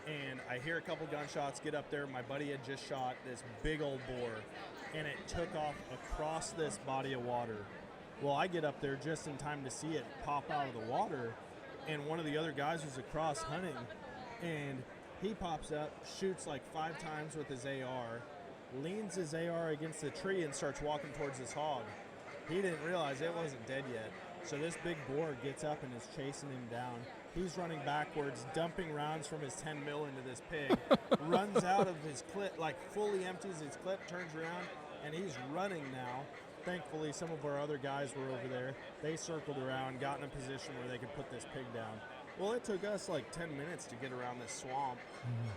And I hear a couple gunshots get up there. My buddy had just shot this big old boar, and it took off across this body of water. Well, I get up there just in time to see it pop out of the water, and one of the other guys was across hunting, and he pops up, shoots like 5 times with his AR, leans his AR against the tree and starts walking towards this hog. He didn't realize it wasn't dead yet. So this big boar gets up and is chasing him down. He's running backwards, dumping rounds from his 10 mil into this pig, runs out of his clip, like fully empties his clip, turns around, and he's running now. Thankfully, some of our other guys were over there. They circled around, got in a position where they could put this pig down. Well, it took us like 10 minutes to get around this swamp,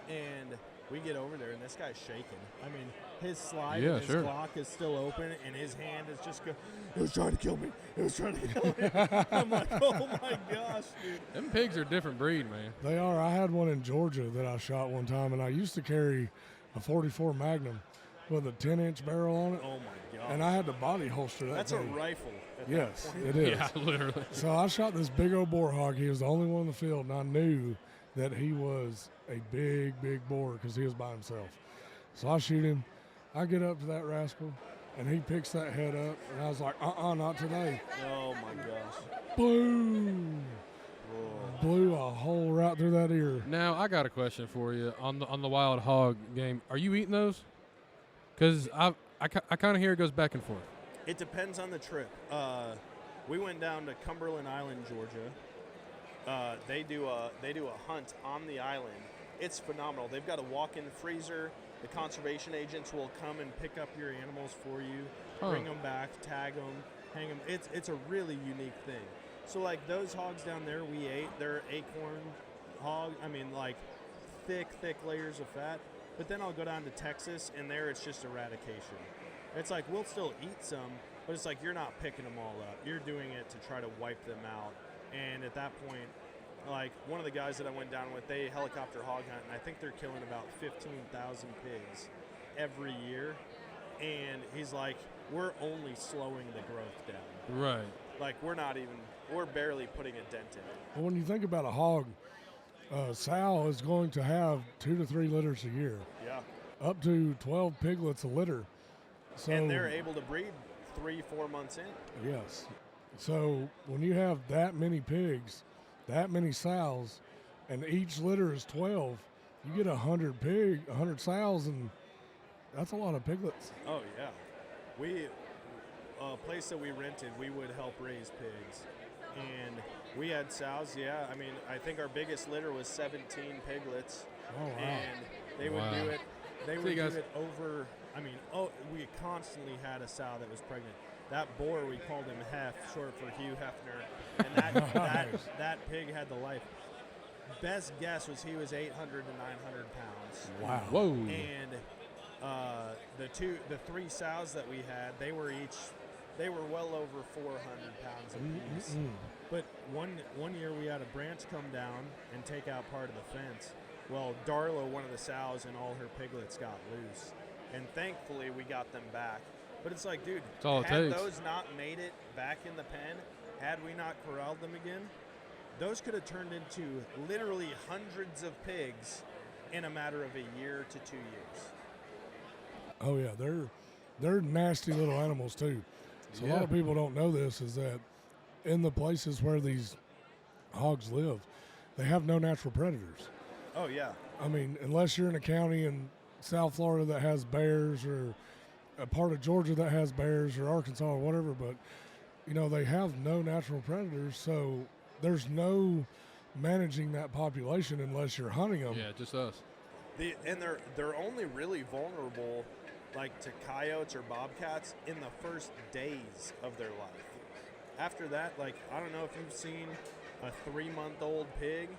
and we get over there, and this guy's shaking. I mean, his slide and his Glock is still open, and his hand is just going, it was trying to kill me. It was trying to kill me. I'm like, oh, my gosh, dude. Them pigs are a different breed, man. They are. I had one in Georgia that I shot one time, and I used to carry a 44 Magnum with a 10-inch barrel on it. Oh, my God. And I had to body holster that That's thing. a rifle. Yes, it is. Yeah, literally. So I shot this big old boar hog. He was the only one in the field, and I knew that he was a big, big boar because he was by himself. So I shoot him. I get up to that rascal, and he picks that head up, and I was like, not today. Oh, my gosh. Boom! Whoa. Blew a hole right through that ear. Now, I got a question for you on the wild hog game. Are you eating those? Because I kind of hear it goes back and forth. It depends on the trip. We went down to Cumberland Island, Georgia. They do a hunt on the island. It's phenomenal. They've got a walk-in freezer. The conservation agents will come and pick up your animals for you, bring them back, tag them, hang them. It's a really unique thing. So like those hogs down there we ate, they're acorn hog. I mean like thick layers of fat. But then I'll go down to Texas, and there it's just eradication. It's like we'll still eat some, but it's like you're not picking them all up. You're doing it to try to wipe them out. And at that point, like one of the guys that I went down with, they helicopter hog hunt, and I think they're killing about 15,000 pigs every year. And he's like, we're only slowing the growth down. Right. Like we're barely putting a dent in it. Well, when you think about a hog, sow is going to have 2 to 3 litters a year. Yeah. Up to 12 piglets a litter. So, and they're able to breed 3-4 months in. Yes. So when you have that many pigs, that many sows, and each litter is 12, you get 100 sows, and that's a lot of piglets. Oh yeah. A place that we rented, we would help raise pigs, and we had sows. Yeah, I mean, I think our biggest litter was 17 piglets. Oh wow. And they would do it. They would do it over. I mean, we constantly had a sow that was pregnant. That boar, we called him Hef, short for Hugh Hefner, and that pig had the life. Best guess was he was 800 to 900 pounds. Wow. Whoa. And The three sows that we had, they were well over 400 pounds apiece. But one year we had a branch come down and take out part of the fence. Well, Darla, one of the sows, and all her piglets got loose, and thankfully we got them back. But it's like, dude, had those not made it back in the pen, had we not corralled them again, those could have turned into literally hundreds of pigs in a matter of a year to 2 years. Oh yeah, they're nasty little animals too. So a lot of people don't know this, is that in the places where these hogs live, they have no natural predators. Oh yeah. I mean, unless you're in a county in South Florida that has bears, or a part of Georgia that has bears, or Arkansas or whatever, but you know, they have no natural predators, so there's no managing that population unless you're hunting them. Yeah, just us. And they're only really vulnerable, like, to coyotes or bobcats in the first days of their life. After that, like, I don't know if you've seen a 3-month-old pig.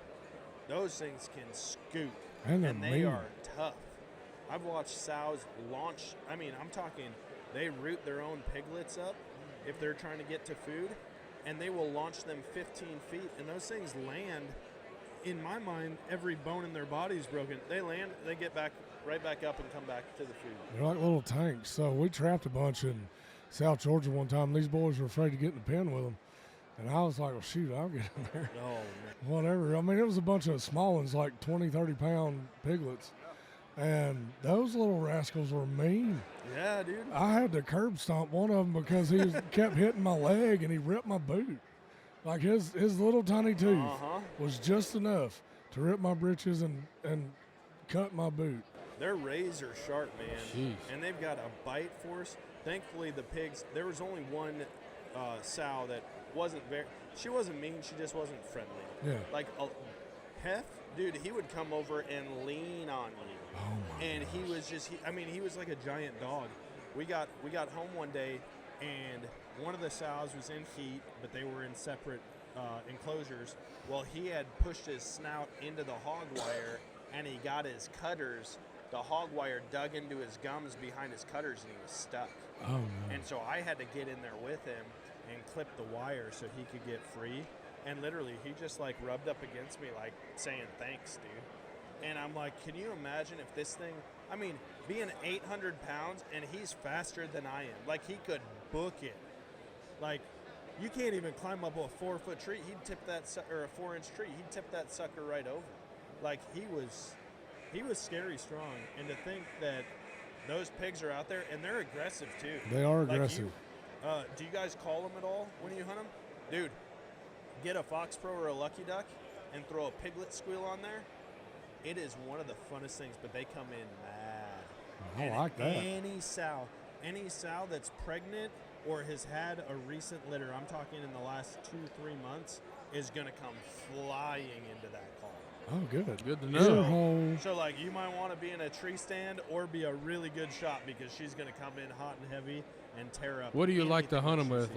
Those things can scoot, and they are tough. I've watched sows launch. I mean, I'm talking, they root their own piglets up if they're trying to get to food, and they will launch them 15 feet, and those things land. In my mind, every bone in their body is broken. They land, they get back right back up and come back to the food. They're like little tanks. So we trapped a bunch in South Georgia one time. These boys were afraid to get in the pen with them. And I was like, well, shoot, I'll get in there. Oh, man. Whatever. I mean, it was a bunch of small ones, like 20, 30-pound piglets. And those little rascals were mean. Yeah, dude. I had to curb stomp one of them because he kept hitting my leg, and he ripped my boot. Like his little tiny tooth was just enough to rip my britches and cut my boot. They're razor sharp, man. Jeez. And they've got a bite force. Thankfully, the pigs, there was only one sow that wasn't she wasn't mean, she just wasn't friendly. Yeah. Like Hef, dude, he would come over and lean on you. Oh my And he was just, he was like a giant dog. We got home one day, and one of the sows was in heat, but they were in separate enclosures. Well, he had pushed his snout into the hog wire, and he got his cutters. The hog wire dug into his gums behind his cutters, and he was stuck. Oh, no. And so I had to get in there with him and clip the wire so he could get free. And literally, he just like rubbed up against me, like saying, thanks, dude. And I'm like, can you imagine if this thing, being 800 pounds, and he's faster than I am. Like, he could book it. Like, you can't even climb up a 4-foot tree. He'd tip that, or a 4-inch tree. He'd tip that sucker right over. Like, he was scary strong. And to think that those pigs are out there, and they're aggressive too. They are aggressive. Do you guys call them at all when you hunt them? Dude, get a Fox Pro or a Lucky Duck and throw a piglet squeal on there. It is one of the funnest things, but they come in mad. I like that. Any sow that's pregnant or has had a recent litter, I'm talking in the last 2-3 months, is going to come flying into that call. Oh, good. Good to know. So, like, you might want to be in a tree stand or be a really good shot, because she's going to come in hot and heavy and tear up. What do you like to hunt them with?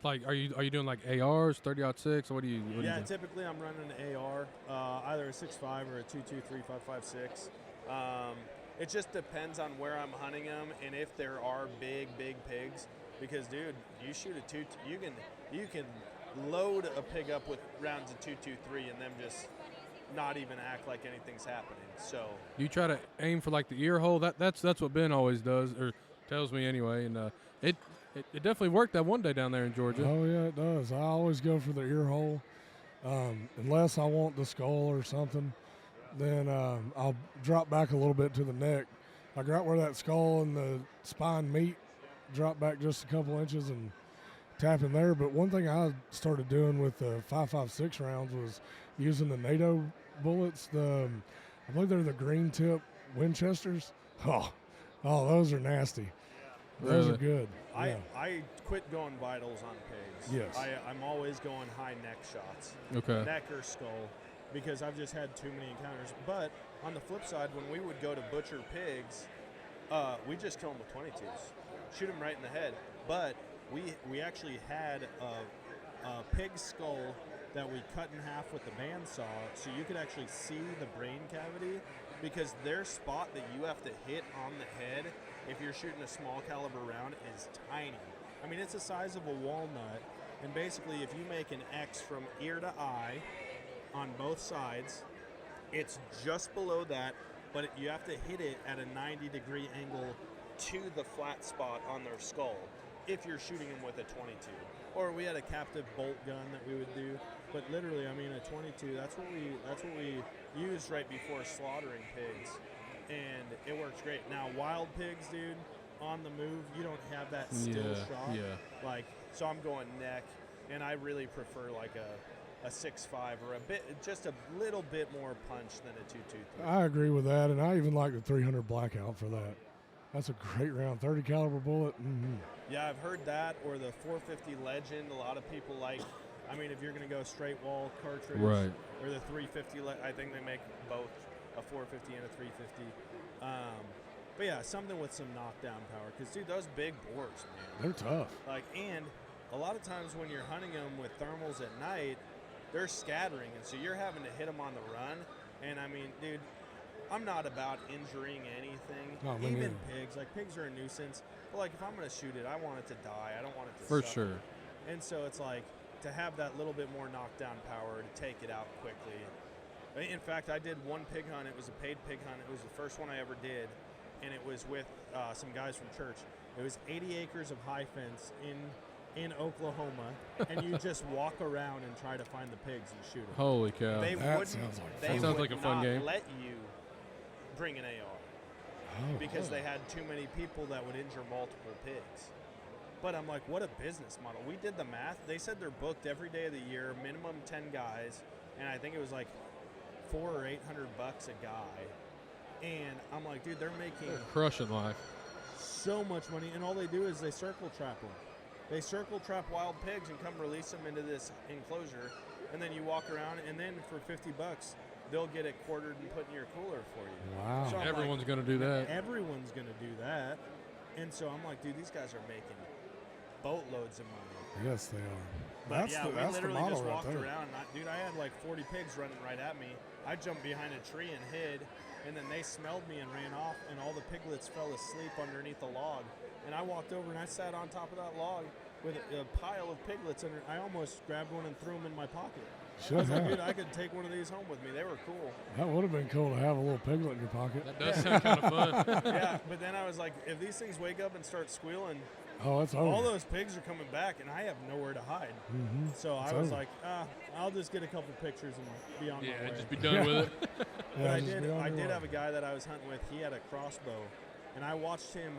Like, are you doing like ARs, 30-06? What do you? Typically I'm running an AR, either a 6.5 or a 223 5.56. It just depends on where I'm hunting them and if there are big pigs. Because, dude, you shoot you can load a pig up with rounds of 223 and them just not even act like anything's happening. So you try to aim for like the ear hole. That's what Ben always does, or tells me anyway, and it definitely worked that one day down there in Georgia. Oh yeah, it does. I always go for the ear hole, unless I want the skull or something. Then I'll drop back a little bit to the neck. Like right where that skull and the spine meet, drop back just a couple inches and tap in there. But one thing I started doing with the 5.56 rounds was using the NATO bullets. I believe they're the green tip Winchesters. Oh, those are nasty. Those are good. I quit going vitals on pigs. Yes. I'm always going high neck shots. Okay. Neck or skull, because I've just had too many encounters. But on the flip side, when we would go to butcher pigs, we just kill them with 22s. Shoot them right in the head. But we actually had a pig skull that we cut in half with the bandsaw, so you could actually see the brain cavity. because their spot that you have to hit on the head if you're shooting a small caliber round is tiny. I mean, it's the size of a walnut, and basically if you make an X from ear to eye on both sides, it's just below that, but you have to hit it at a 90-degree angle to the flat spot on their skull if you're shooting them with a 22. Or we had a captive bolt gun that we would do, but literally, I mean, a 22, that's what we used right before slaughtering pigs, and it works great. Now, wild pigs, dude, on the move, you don't have that still shot. Yeah. Like, so I'm going neck, and I really prefer like a 6.5 or just a little bit more punch than a 2.23. I agree with that, and I even like the 300 Blackout for that. That's a great round, 30 caliber bullet. Mm-hmm. Yeah, I've heard that, or the 450 Legend. A lot of people like. I mean, if you're going to go straight wall cartridge, right, or the 350, I think they make both a 450 and a 350. But yeah, something with some knockdown power, because dude, those big bores, man, they're tough. Like, and a lot of times when you're hunting them with thermals at night, they're scattering, and so you're having to hit them on the run. And I mean, dude, I'm not about injuring anything, even pigs. Like, pigs are a nuisance, but like, if I'm going to shoot it, I want it to die. I don't want it to for suffer. sure. And so it's like, to have that little bit more knockdown power to take it out quickly. In fact, I did one pig hunt. It was a paid pig hunt. It was the first one I ever did, and it was with some guys from church. It was 80 acres of high fence in Oklahoma, and you just walk around and try to find the pigs and shoot them. Holy cow. That sounds like they fun. Sounds like a fun not game. let you bring an AR because they had too many people that would injure multiple pigs. But I'm like, what a business model. We did the math. They said they're booked every day of the year, minimum 10 guys, and I think it was like $400 or $800 a guy. And I'm like, dude, they're crushing life. So much money, and all they do is they circle trap them. They circle trap wild pigs and come release them into this enclosure, and then you walk around, and then for $50, they'll get it quartered and put in your cooler for you. Wow. So Everyone's going to do that. Everyone's going to do that. And so I'm like, dude, these guys are making boatloads of money. Yes, they are. But That's yeah, the we literally model just right walked there. around. Dude, I had like 40 pigs running right at me. I jumped behind a tree and hid, and then they smelled me and ran off, and all the piglets fell asleep underneath the log. And I walked over and I sat on top of that log with a pile of piglets, and I almost grabbed one and threw them in my pocket. Should I was like, have. dude, I could take one of these home with me. They were cool. That would have been cool to have a little piglet in your pocket. That does sound kind of fun. Yeah, but then I was like, if these things wake up and start squealing, Oh, it's over. all those pigs are coming back, and I have nowhere to hide. Mm-hmm. So I was like, I'll just get a couple pictures and be on my way. Yeah, just be done with it. But I did have a guy that I was hunting with. He had a crossbow, and I watched him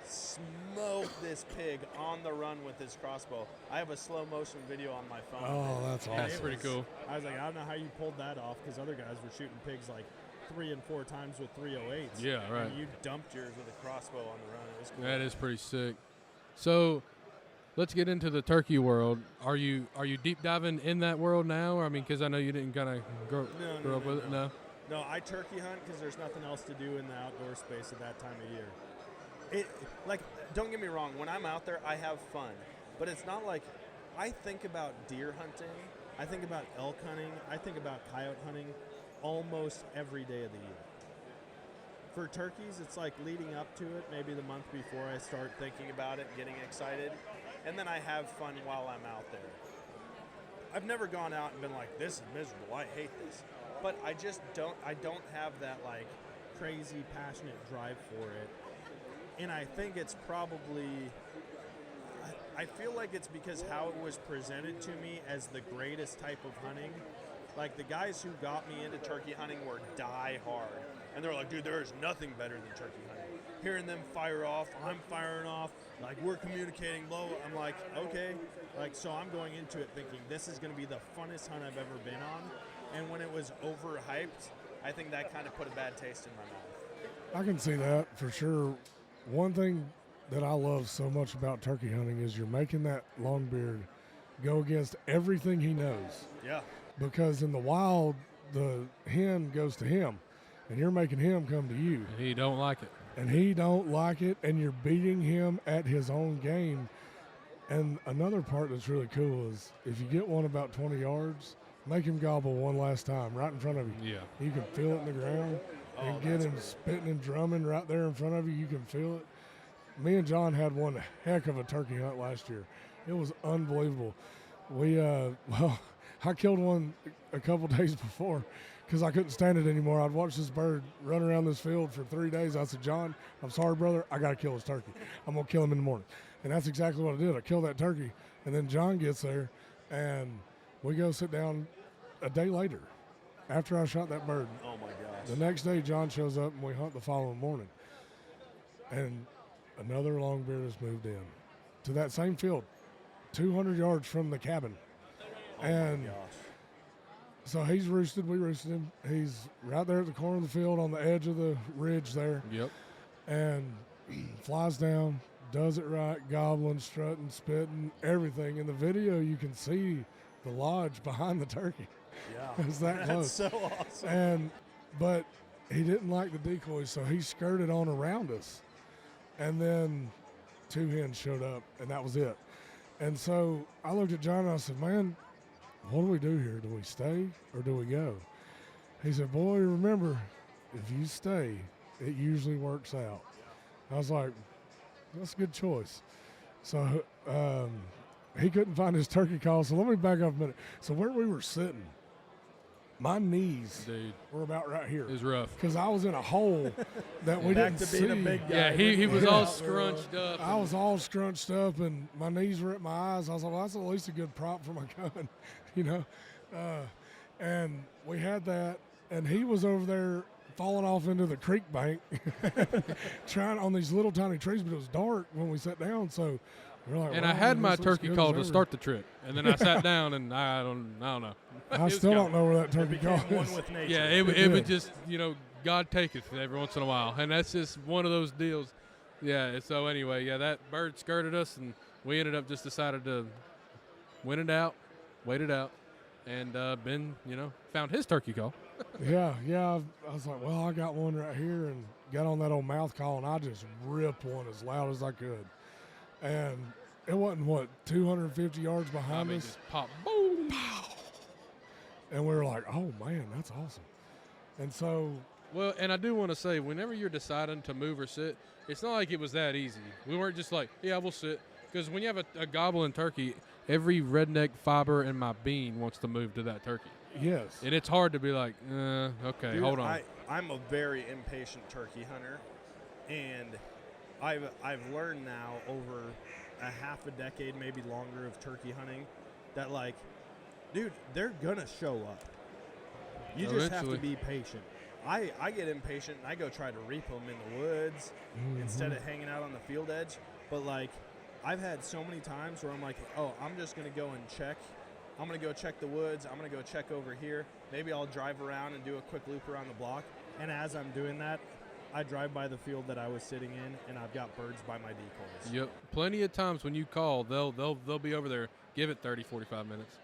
smoke this pig on the run with his crossbow. I have a slow motion video on my phone. Oh, that's awesome. That's pretty cool. I was like, I don't know how you pulled that off, because other guys were shooting pigs like 3 and 4 times with 308s. Yeah, right. And you dumped yours with a crossbow on the run. It was cool. That is pretty sick. So let's get into the turkey world. Are you deep diving in that world now? I mean, because I know you didn't kind of grow up with it. No. No, I turkey hunt because there's nothing else to do in the outdoor space at that time of year. Don't get me wrong, when I'm out there, I have fun. But it's not like I think about deer hunting, I think about elk hunting, I think about coyote hunting almost every day of the year. For turkeys, it's like leading up to it, maybe the month before I start thinking about it, getting excited, and then I have fun while I'm out there. I've never gone out and been like, this is miserable, I hate this. But I don't have that like crazy passionate drive for it. And I think it's probably, I feel like it's because how it was presented to me as the greatest type of hunting. Like, the guys who got me into turkey hunting were die hard. And they're like, dude, there is nothing better than turkey hunting. Hearing them fire off, I'm firing off, like, we're communicating low. I'm like, okay. Like, so I'm going into it thinking this is going to be the funnest hunt I've ever been on. And when it was overhyped, I think that kind of put a bad taste in my mouth. I can see that for sure. One thing that I love so much about turkey hunting is you're making that longbeard go against everything he knows. Yeah. Because in the wild, the hen goes to him, and you're making him come to you. And he don't like it. And he don't like it, and you're beating him at his own game. And another part that's really cool is if you get one about 20 yards, make him gobble one last time right in front of you. Yeah. You can feel it in the ground. Oh, and get him spitting and drumming right there in front of you. You can feel it. Me and John had one heck of a turkey hunt last year. It was unbelievable. We, I killed one a couple days before because I couldn't stand it anymore. I'd watched this bird run around this field for 3 days. I said, John, I'm sorry, brother. I got to kill this turkey. I'm going to kill him in the morning. And that's exactly what I did. I killed that turkey. And then John gets there, and we go sit down a day later after I shot that bird. Oh, my gosh. The next day, John shows up, and we hunt the following morning. And another long beard has moved in to that same field, 200 yards from the cabin. Oh, and my gosh. So he's roosted. We roosted him. He's right there at the corner of the field on the edge of the ridge there. Yep. And flies down, does it right, gobbling, strutting, spitting, everything. In the video, you can see the lodge behind the turkey. Yeah. It's that close. That's so awesome. But he didn't like the decoys, so he skirted on around us. And then 2 hens showed up, and that was it. And so I looked at John and I said, man, what do we do here? Do we stay or do we go? He said, boy, remember, if you stay, it usually works out. I was like, that's a good choice. So he couldn't find his turkey call, so let me back up a minute. So where we were sitting, my knees were about right here. It was rough. Because I was in a hole that we didn't see. Being a big guy. Yeah, he was all scrunched up. I was all scrunched up, and my knees were at my eyes. I was like, well, that's at least a good prop for my gun, you know. And we had that, and he was over there falling off into the creek bank trying on these little tiny trees, but it was dark when we sat down, so we're like, and wow, I had my this looks turkey good call as to ever. start the trip, and then I sat down, and I don't know. I still don't know where that turkey call Became one is. with nature. Yeah, it would just, God taketh every once in a while, and that's just one of those deals. Yeah, so anyway, that bird skirted us, and we ended up just decided to wait it out, and Ben, found his turkey call. Yeah. I was like, well, I got one right here, and got on that old mouth call, and I just ripped one as loud as I could. And it wasn't, 250 yards behind us? Just pop, boom. And we were like, oh, man, that's awesome. And so. Well, and I do want to say, whenever you're deciding to move or sit, it's not like it was that easy. We weren't just like, yeah, we'll sit. Because when you have a gobbling turkey, every redneck fiber in my being wants to move to that turkey. Yes. And it's hard to be like, okay, Dude, hold on. I'm a very impatient turkey hunter, and I've learned now over a half a decade, maybe longer, of turkey hunting that, like, dude, they're gonna show up. You just have to be patient. I get impatient and I go try to reap them in the woods instead of hanging out on the field edge. But, like, I've had so many times where I'm like, oh, I'm just gonna go and check. I'm going to go check the woods. I'm going to go check over here. Maybe I'll drive around and do a quick loop around the block. And as I'm doing that, I drive by the field that I was sitting in, and I've got birds by my decoys. Yep. Plenty of times when you call, they'll be over there. Give it 30, 45 minutes.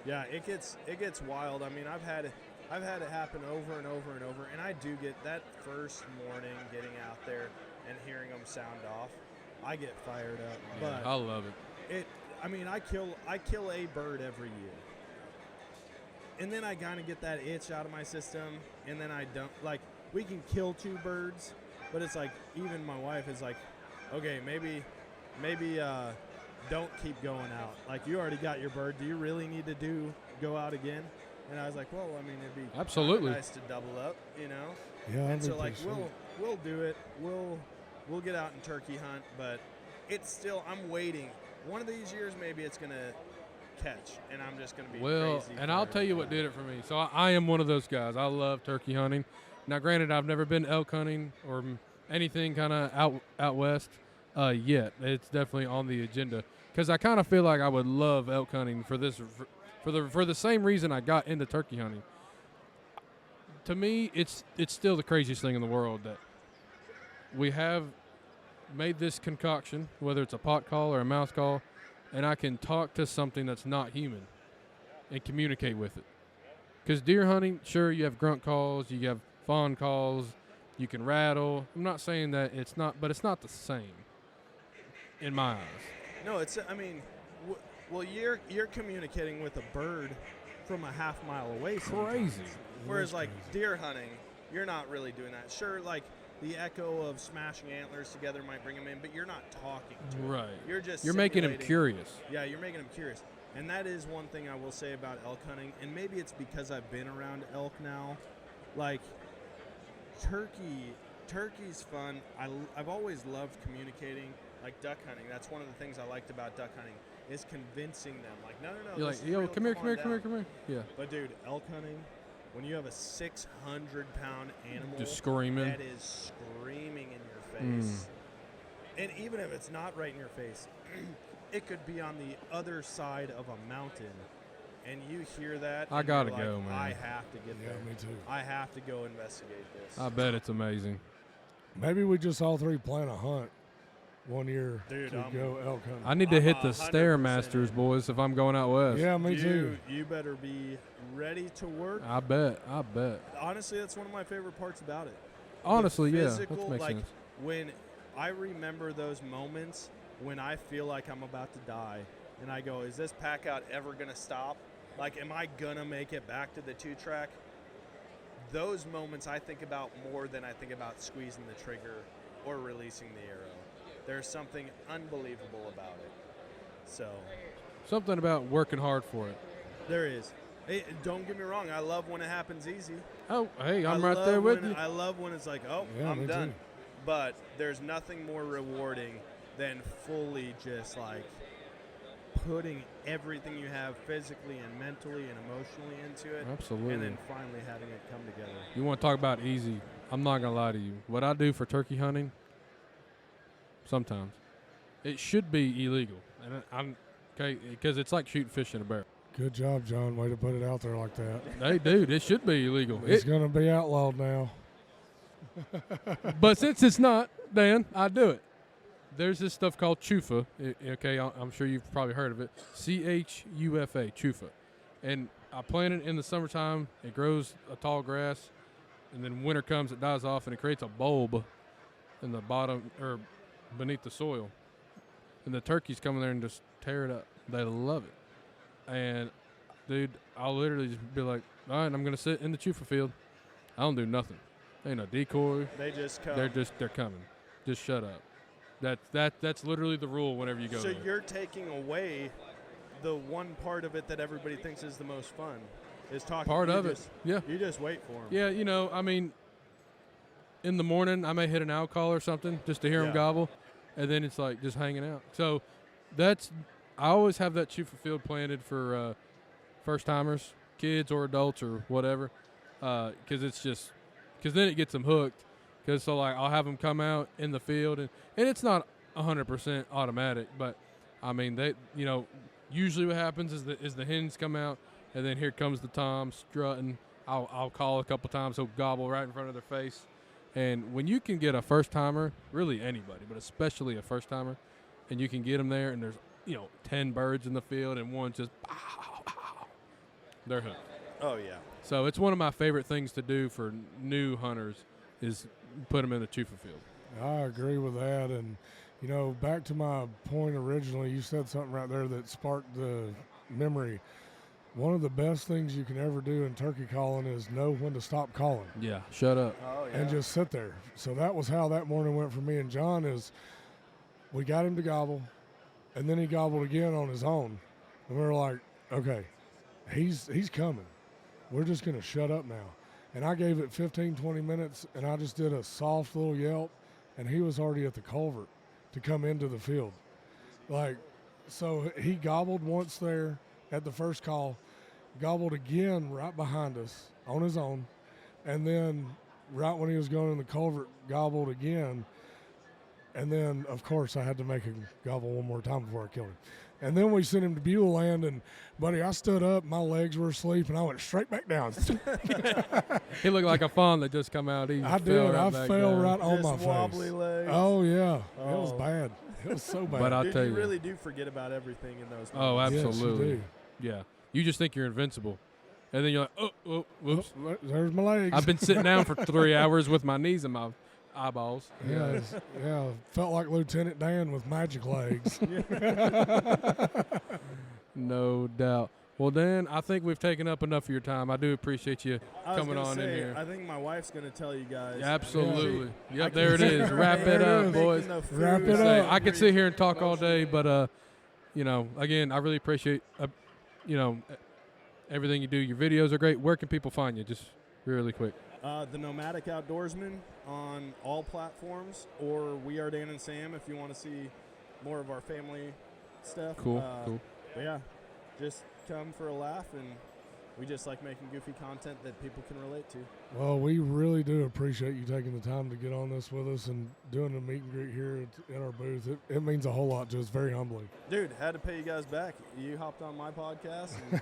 Yeah, it gets wild. I mean, I've had it happen over and over and over, and I do get that first morning getting out there and hearing them sound off. I get fired up. Yeah, but I love it. I kill a bird every year. And then I kind of get that itch out of my system, and then I don't, like, we can kill 2 birds, but it's like, even my wife is like, okay, maybe don't keep going out. Like, you already got your bird. Do you really need to go out again? And I was like, well, I mean, it'd be absolutely nice to double up, Yeah. And so, like, we'll do it. We'll get out and turkey hunt, but it's still, I'm waiting. One of these years, maybe it's going to catch, and I'm just going to be crazy. And I'll tell you what did it for me. So I am one of those guys. I love turkey hunting. Now, granted, I've never been elk hunting or anything kind of out west yet. It's definitely on the agenda because I kind of feel like I would love elk hunting for the same reason I got into turkey hunting. To me, it's still the craziest thing in the world that we have made this concoction, whether it's a pot call or a mouth call, and I can talk to something that's not human and communicate with it. Because deer hunting, sure, you have grunt calls, you have fawn calls, you can rattle. I'm not saying that it's not, but it's not the same in my eyes. No, well, you're communicating with a bird from a half mile away sometimes. Crazy. Whereas, like, deer hunting, you're not really doing that. Sure, like the echo of smashing antlers together might bring them in, but you're not talking to it. Right. You're making them simulating- curious. Yeah, you're making them curious. And that is one thing I will say about elk hunting, and maybe it's because I've been around elk now. Like, turkey's fun. I've always loved communicating. Like duck hunting, that's one of the things I liked about duck hunting, is convincing them. Like, no. You're this like, is yo, real, come here. Yeah. But, dude, elk hunting, when you have a 600-pound animal Just screaming. that is screaming in your face, and even if it's not right in your face, it could be on the other side of a mountain, and you hear that. I and gotta you're go, like, man. I have to get Yeah, there. me too. I have to go investigate this. I bet it's amazing. Maybe we just all three plan a hunt one year Dude, to go elk hunting. I need to I'm hit the 100% Stairmasters, in. boys, if I'm going out west. Yeah, me too. You better be ready to work. I bet. Honestly, that's one of my favorite parts about it. Honestly, The yeah. physical, That makes like, sense. when I remember those moments when I feel like I'm about to die, and I go, is this pack out ever going to stop? Like, am I going to make it back to the 2-track? Those moments I think about more than I think about squeezing the trigger or releasing the arrow. There's something unbelievable about it. So, Something about working hard for it. there is. Hey, don't get me wrong. I love when it happens easy. Oh, hey, I'm I right there love with when- you. I love when it's like, oh, Yeah, me I'm done. too. But there's nothing more rewarding than fully just like putting everything you have physically and mentally and emotionally into it, Absolutely. and then finally having it come together. You want to talk about easy? I'm not gonna lie to you. What I do for turkey hunting, sometimes it should be illegal, and I'm okay because it's like shooting fish in a barrel. Good job, John. Way to put it out there like that. Hey, dude, it should be illegal. It's going to be outlawed now. But since it's not, Dan, I do it. There's this stuff called chufa. Okay, I'm sure you've probably heard of it. CHUFA, chufa. And I plant it in the summertime. It grows a tall grass. And then winter comes, it dies off, and it creates a bulb in the bottom or beneath the soil. And the turkeys come in there and just tear it up. They love it. And, dude, I'll literally just be like, all right, I'm going to sit in the chufa field. I don't do nothing. Ain't no decoy. They just come. They're coming. Just shut up. That's literally the rule whenever you go So there. you're taking away the one part of it that everybody thinks is the most fun, is talking. Part You of it. just- Yeah. You just wait for them. Yeah, you know, I mean, in the morning I may hit an owl call or something just to hear them Yeah. gobble, and then it's like just hanging out. So I always have that chufa field planted for first timers, kids or adults or whatever, because then it gets them hooked. Because so like I'll have them come out in the field and it's not 100% automatic, but I mean they usually what happens is the hens come out and then here comes the tom strutting. I'll call a couple times, he'll gobble right in front of their face. And when you can get a first timer, really anybody, but especially a first timer, and you can get them there and there's 10 birds in the field and one just they're hooked. Oh yeah. So it's one of my favorite things to do for new hunters is put them in the chufa field. I agree with that. And, back to my point originally, you said something right there that sparked the memory. One of the best things you can ever do in turkey calling is know when to stop calling Yeah, shut up. Oh yeah. and just sit there. So that was how that morning went for me and John is we got him to gobble, and then he gobbled again on his own. And we were like, okay, he's coming. We're just going to shut up now. And I gave it 15, 20 minutes, and I just did a soft little yelp, and he was already at the culvert to come into the field. So he gobbled once there at the first call, gobbled again right behind us on his own, and then right when he was going in the culvert, gobbled again. And then, of course, I had to make him gobble one more time before I killed him. And then we sent him to Beulah Land, and, buddy, I stood up, my legs were asleep, and I went straight back down. He looked like a fawn that just come out. He I fell did. right I back fell down. right on Just my face. wobbly legs. Oh, yeah. It was Oh. bad. It was so bad. But I'll Dude, tell you you. really do forget about everything in those Oh, moments. Yes, you absolutely. do. Yeah. You just think you're invincible. And then you're like, oh, whoops. Oh, there's my legs. I've been sitting down for 3 hours with my knees in my eyeballs. Yeah, felt like Lieutenant Dan with magic legs. No doubt. Well, Dan, I think we've taken up enough of your time. I do appreciate you coming on in here. I think my wife's going to tell you guys. Absolutely. Yep, there it is. Wrap it up, boys. Wrap it up. I could sit here and talk all day, but, again, I really appreciate, everything you do. Your videos are great. Where can people find you? Just really quick. The Nomadic Outdoorsman on all platforms, or We Are Dan and Sam if you want to see more of our family stuff. Cool. But yeah, just come for a laugh, and we just like making goofy content that people can relate to. Well, we really do appreciate you taking the time to get on this with us and doing the meet and greet here in our booth. It means a whole lot to us, very humbling. Dude, had to pay you guys back. You hopped on my podcast, and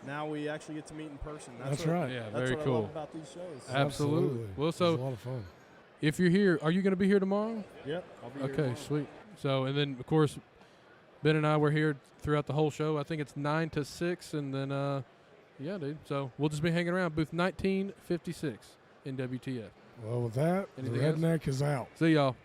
now we actually get to meet in person. That's right. Yeah, that's very what cool. I love about these shows. Absolutely. Well, It was so a lot of fun. if you're here, are you going to be here tomorrow? Yep, I'll be here Okay, tomorrow. sweet. So, and then, of course, Ben and I were here throughout the whole show. I think it's 9 to 6, and then, yeah, dude. So we'll just be hanging around booth 1956 in WTF. Well, with that, Anything the else? redneck is out. See y'all.